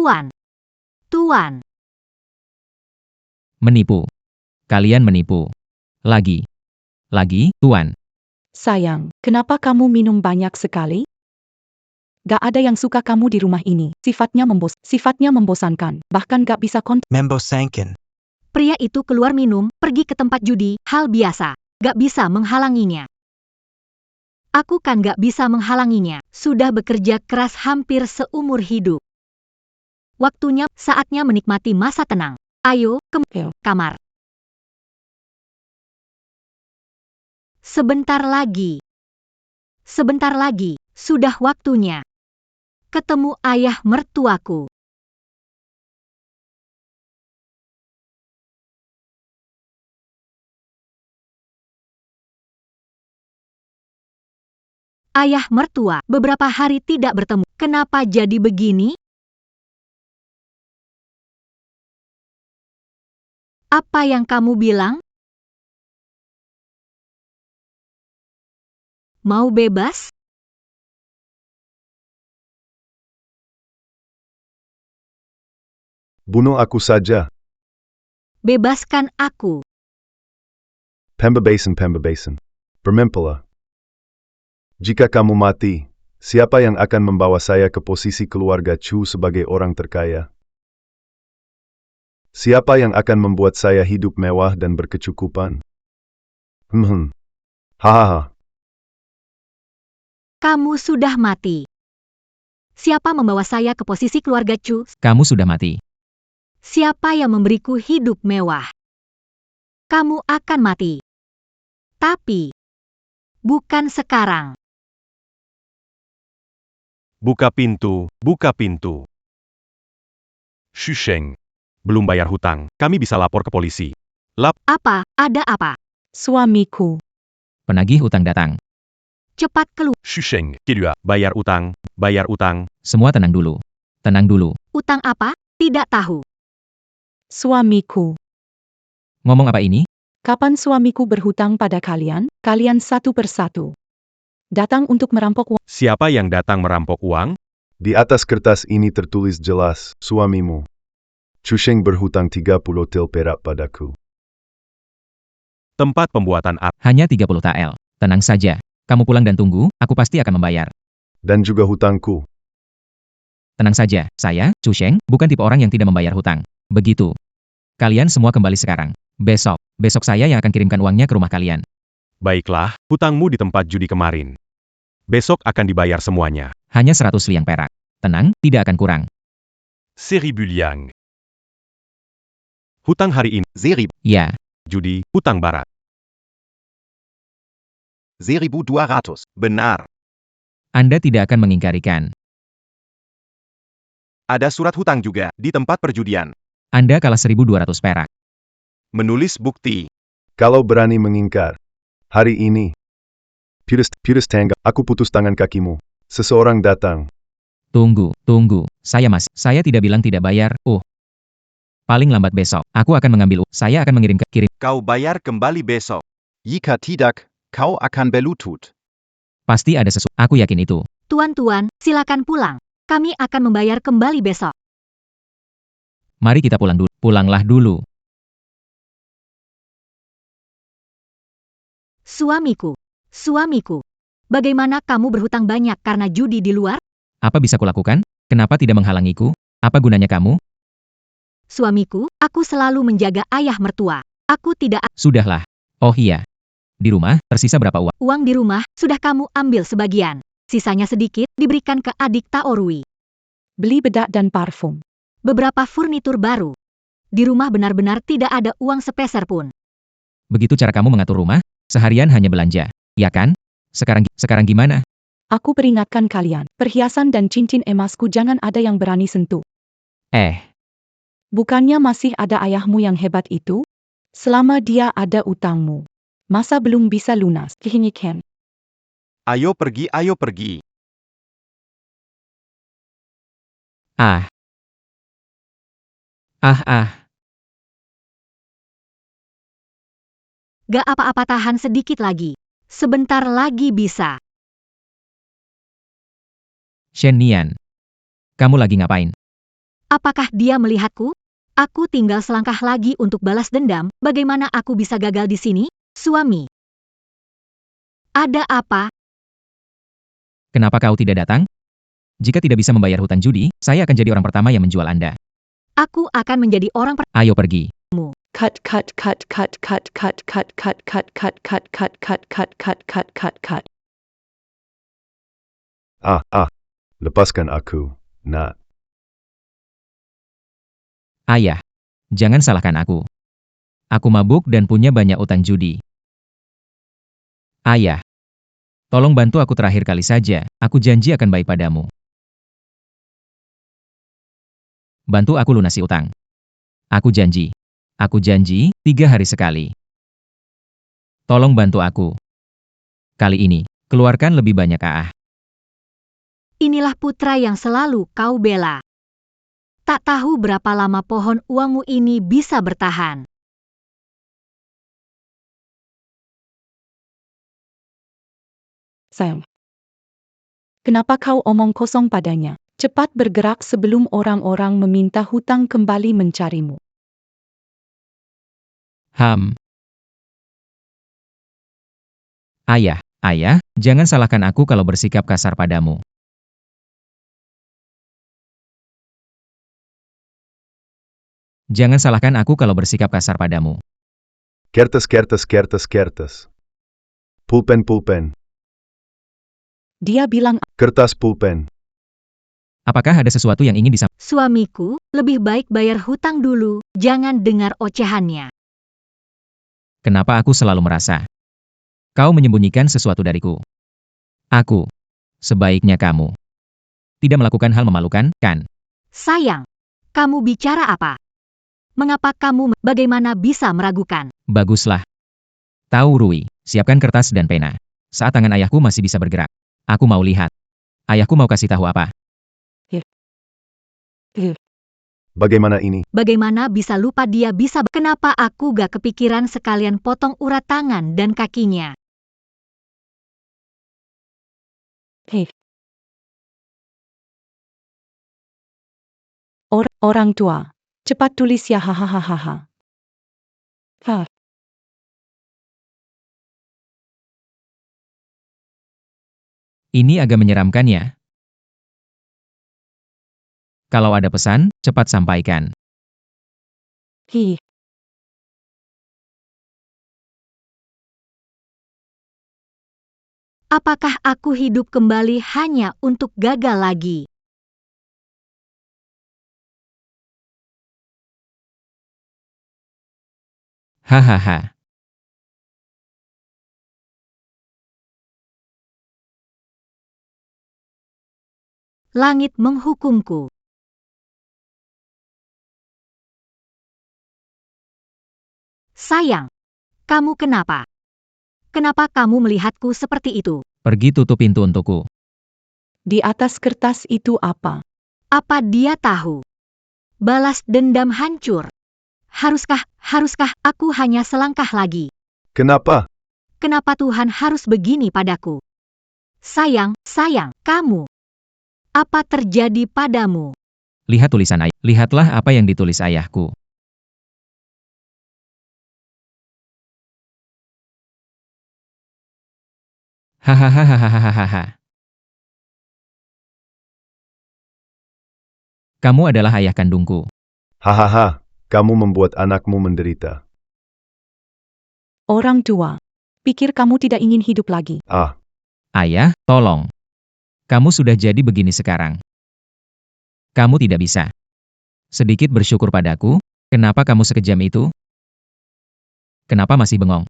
menipu. Kalian menipu. Lagi, Tuan. Sayang, kenapa kamu minum banyak sekali? Gak ada yang suka kamu di rumah ini. Sifatnya membosankan. Bahkan gak bisa Membo Sankin. Pria itu keluar minum, pergi ke tempat judi, hal biasa. Gak bisa menghalanginya. Aku kan gak bisa menghalanginya. Sudah bekerja keras hampir seumur hidup. Waktunya, saatnya menikmati masa tenang. Ayo, ke kamar. Sebentar lagi. Sebentar lagi, sudah waktunya. Ketemu ayah mertuaku. Ayah mertua, beberapa hari tidak bertemu. Kenapa jadi begini? Apa yang kamu bilang? Mau bebas? Bunuh aku saja. Bebaskan aku. Pembebasan. Bermimpilah. Jika kamu mati, siapa yang akan membawa saya ke posisi keluarga Chu sebagai orang terkaya? Siapa yang akan membuat saya hidup mewah dan berkecukupan? Hahaha. Kamu sudah mati. Siapa membawa saya ke posisi keluarga Chu? Kamu sudah mati. Siapa yang memberiku hidup mewah? Kamu akan mati. Tapi, bukan sekarang. Buka pintu, buka pintu. Shusheng. Belum bayar hutang, kami bisa lapor ke polisi. Apa? Ada apa? Suamiku. Penagih utang datang. Cepat keluar. Shusheng, Kidua, bayar utang, bayar utang. Semua tenang dulu. Tenang dulu. Utang apa? Tidak tahu. Suamiku. Ngomong apa ini? Kapan suamiku berhutang pada kalian? Kalian satu persatu datang untuk merampok uang. Siapa yang datang merampok uang? Di atas kertas ini tertulis jelas, suamimu. Chusheng berhutang 30 til perak padaku. Tempat pembuatan Hanya 30 TL. Tenang saja. Kamu pulang dan tunggu, aku pasti akan membayar. Dan juga hutangku. Tenang saja, saya, Chusheng, bukan tipe orang yang tidak membayar hutang. Begitu. Kalian semua kembali sekarang. Besok saya yang akan kirimkan uangnya ke rumah kalian. Baiklah, hutangmu di tempat judi kemarin. Besok akan dibayar semuanya. Hanya 100 liang perak. Tenang, tidak akan kurang. Seribu liang. Hutang hari ini, Ya, judi, hutang barat. 1200. Benar. Anda tidak akan mengingkarikan. Ada surat hutang juga di tempat perjudian. Anda kalah 1.200 perak. Menulis bukti. Kalau berani mengingkar. Hari ini. Putus tangga, aku putus tangan kakimu. Seseorang datang. Tunggu. Saya tidak bilang tidak bayar. Paling lambat besok, aku akan mengambil saya akan kirim. Kau bayar kembali besok. Jika tidak, kau akan belutut. Pasti ada sesuatu. Aku yakin itu. Tuan-tuan, silakan pulang. Kami akan membayar kembali besok. Mari kita pulang dulu. Pulanglah dulu. Suamiku. Bagaimana kamu berhutang banyak karena judi di luar? Apa bisa kulakukan? Kenapa tidak menghalangiku? Apa gunanya kamu? Suamiku, aku selalu menjaga ayah mertua. Aku tidak... Sudahlah. Oh iya. Di rumah, tersisa berapa uang? Uang di rumah, sudah kamu ambil sebagian. Sisanya sedikit, diberikan ke adik Taorui. Beli bedak dan parfum. Beberapa furnitur baru. Di rumah benar-benar tidak ada uang sepeser pun. Begitu cara kamu mengatur rumah? Seharian hanya belanja. Ya kan? Sekarang gimana? Aku peringatkan kalian, perhiasan dan cincin emasku jangan ada yang berani sentuh. Bukannya masih ada ayahmu yang hebat itu? Selama dia ada utangmu. Masa belum bisa lunas? Kehinyikan. Ayo pergi. Gak apa-apa, tahan sedikit lagi. Sebentar lagi bisa. Shen Nian. Kamu lagi ngapain? Apakah dia melihatku? Aku tinggal selangkah lagi untuk balas dendam. Bagaimana aku bisa gagal di sini? Suami. Ada apa? Kenapa kau tidak datang? Jika tidak bisa membayar hutang judi, saya akan jadi orang pertama yang menjual Anda. Aku akan menjadi orang Ayo pergi. Cut cut cut cut cut cut cut cut cut cut cut cut cut cut cut cut cut cut. Lepaskan aku, Nat. Ayah, jangan salahkan aku. Aku mabuk dan punya banyak utang judi. Ayah, tolong bantu aku terakhir kali saja, aku janji akan baik padamu. Bantu aku lunasi utang. Aku janji. Aku janji, 3 hari sekali. Tolong bantu aku. Kali ini, keluarkan lebih banyak Inilah putra yang selalu kau bela. Tak tahu berapa lama pohon uangmu ini bisa bertahan. Sayang. Kenapa kau omong kosong padanya? Cepat bergerak sebelum orang-orang meminta hutang kembali mencarimu. Ayah, jangan salahkan aku kalau bersikap kasar padamu. Jangan salahkan aku kalau bersikap kasar padamu. Kertas. Pulpen. Dia bilang, Kertas pulpen. Apakah ada sesuatu yang ingin disampaikan? Suamiku, lebih baik bayar hutang dulu, jangan dengar ocehannya. Kenapa aku selalu merasa kau menyembunyikan sesuatu dariku? Aku, sebaiknya kamu tidak melakukan hal memalukan, kan? Sayang, kamu bicara apa? Mengapa kamu bagaimana bisa meragukan? Baguslah. Tahu Rui, siapkan kertas dan pena. Saat tangan ayahku masih bisa bergerak. Aku mau lihat. Ayahku mau kasih tahu apa? Bagaimana ini? Bagaimana bisa lupa dia bisa? Kenapa aku gak kepikiran sekalian potong urat tangan dan kakinya? Orang tua, cepat tulis ya hahaha. Ini agak menyeramkan ya. Kalau ada pesan, cepat sampaikan. Apakah aku hidup kembali hanya untuk gagal lagi? Hahaha. Langit menghukumku. Sayang, kamu kenapa? Kenapa kamu melihatku seperti itu? Pergi tutup pintu untukku. Di atas kertas itu apa? Apa dia tahu? Balas dendam hancur. Haruskah aku hanya selangkah lagi? Kenapa? Kenapa Tuhan harus begini padaku? Sayang, kamu. Apa terjadi padamu? Lihat tulisan ayah. Lihatlah apa yang ditulis ayahku. Hahaha. Kamu adalah ayah kandungku. Hahaha, kamu membuat anakmu menderita. Orang tua, pikir kamu tidak ingin hidup lagi. Ayah, tolong. Kamu sudah jadi begini sekarang. Kamu tidak bisa sedikit bersyukur padaku. Kenapa kamu sekejam itu? Kenapa masih bengong?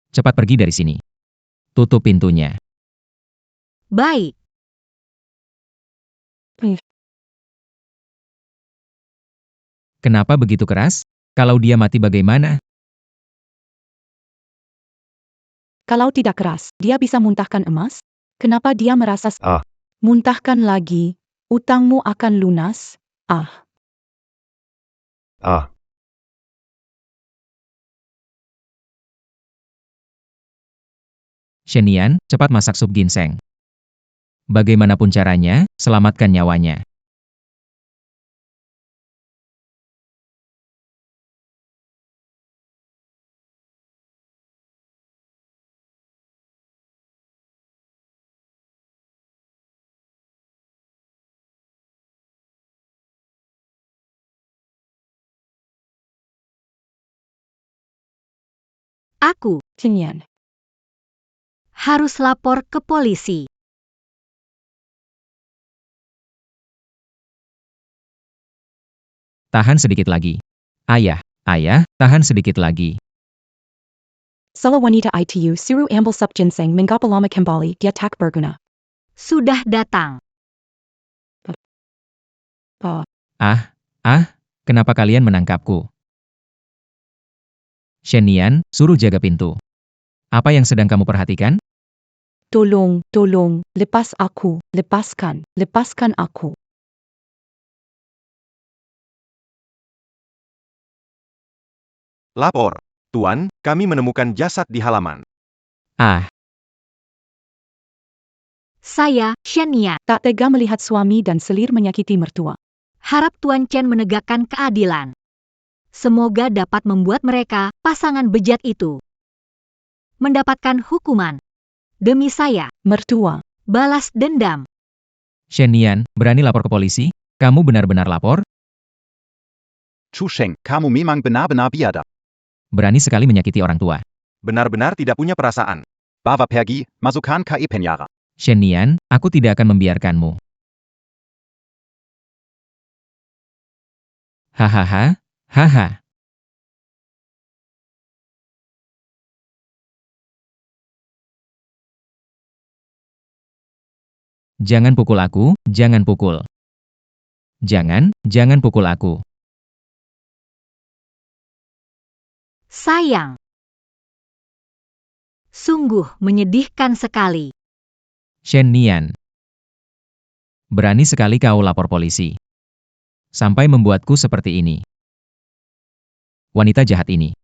Cepat pergi dari sini. Tutup pintunya. Baik. Kenapa begitu keras? Kalau dia mati bagaimana? Kalau tidak keras, dia bisa muntahkan emas? Kenapa dia merasa muntahkan lagi? Utangmu akan lunas? Shenian, cepat masak sup ginseng. Bagaimanapun caranya, selamatkan nyawanya. Aku Tinyan. harus lapor ke polisi. Tahan sedikit lagi. Ayah, tahan sedikit lagi. Sala wanita itu suruh ambil sup ginseng mengapa lama kembali dia tak berguna. Sudah datang. Kenapa kalian menangkapku? Shenian, suruh jaga pintu. Apa yang sedang kamu perhatikan? Tolong, lepas aku, lepaskan aku. Lapor. Tuan, kami menemukan jasad di halaman. Saya, Shenian, Tak tega melihat suami dan selir menyakiti mertua. harap Tuan Chen menegakkan keadilan. Semoga dapat membuat mereka, pasangan bejat itu, mendapatkan hukuman. Demi saya, Mertua. balas dendam. Shenian, berani lapor ke polisi? Kamu benar-benar lapor? Chu Sheng, kamu memang benar-benar biadab. Berani sekali menyakiti orang tua. Benar-benar tidak punya perasaan. Bawa pergi, masukkan ke penjara. Shenian, aku tidak akan membiarkanmu. Hahaha. Jangan pukul aku, jangan pukul. Jangan pukul aku. Sayang. Sungguh menyedihkan sekali. Shenian. Berani sekali kau lapor polisi. Sampai membuatku seperti ini. Wanita jahat ini.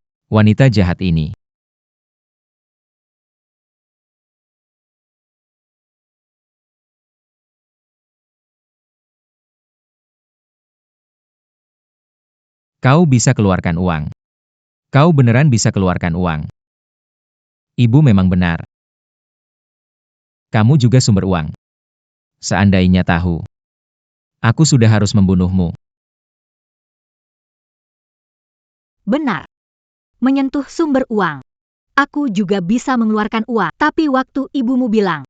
Kau bisa keluarkan uang. Kau beneran bisa keluarkan uang. Ibu memang benar. Kamu juga sumber uang. Seandainya tahu, aku sudah harus membunuhmu. Benar. Menyentuh sumber uang. Aku juga bisa mengeluarkan uang. Tapi waktu ibumu bilang,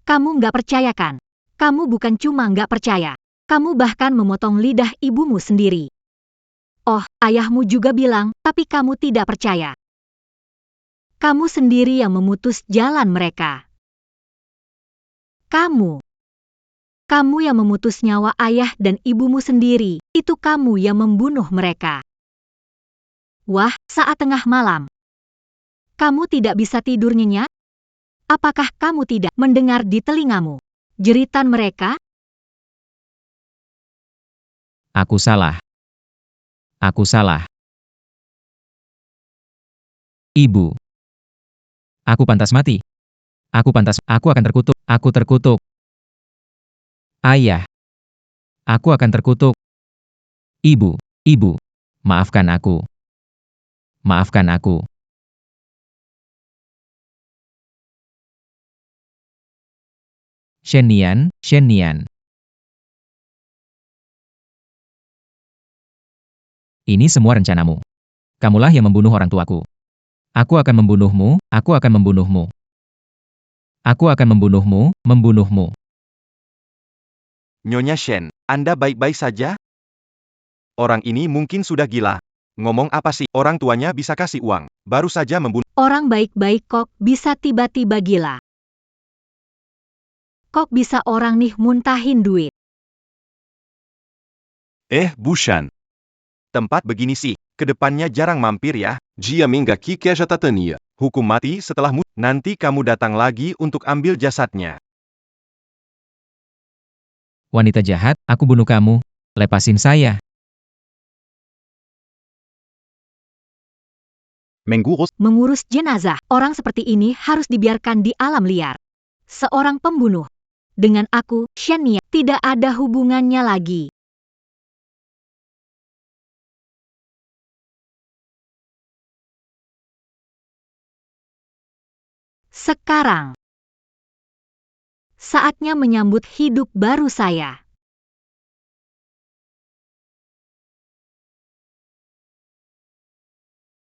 kamu nggak percaya kan? Kamu bukan cuma nggak percaya. Kamu bahkan memotong lidah ibumu sendiri. Oh, ayahmu juga bilang, tapi kamu tidak percaya. Kamu sendiri yang memutus jalan mereka. Kamu yang memutus nyawa ayah dan ibumu sendiri. Itu kamu yang membunuh mereka. Wah, saat tengah malam. Kamu tidak bisa tidur nyenyak? Apakah kamu tidak mendengar di telingamu jeritan mereka? Aku salah. Ibu. Aku pantas mati. Aku akan terkutuk. Aku terkutuk. Ayah. Aku akan terkutuk. Ibu. Maafkan aku. Shenian. Ini semua rencanamu. Kamulah yang membunuh orang tuaku. Aku akan membunuhmu. Nyonya Shen, Anda baik-baik saja? Orang ini mungkin sudah gila. Ngomong apa sih? Orang tuanya bisa kasih uang. Baru saja membunuh. Orang baik-baik kok bisa tiba-tiba gila. Kok bisa orang nih muntahin duit? Bukan. Tempat begini sih, kedepannya jarang mampir ya. Jia mingga kike jatatania. Hukum mati setelahmu. Nanti kamu datang lagi untuk ambil jasadnya. Wanita jahat, aku bunuh kamu. Lepasin saya. Mengurus jenazah, orang seperti ini harus dibiarkan di alam liar. Seorang pembunuh. Dengan aku, Shenian, tidak ada hubungannya lagi. Sekarang, saatnya menyambut hidup baru saya.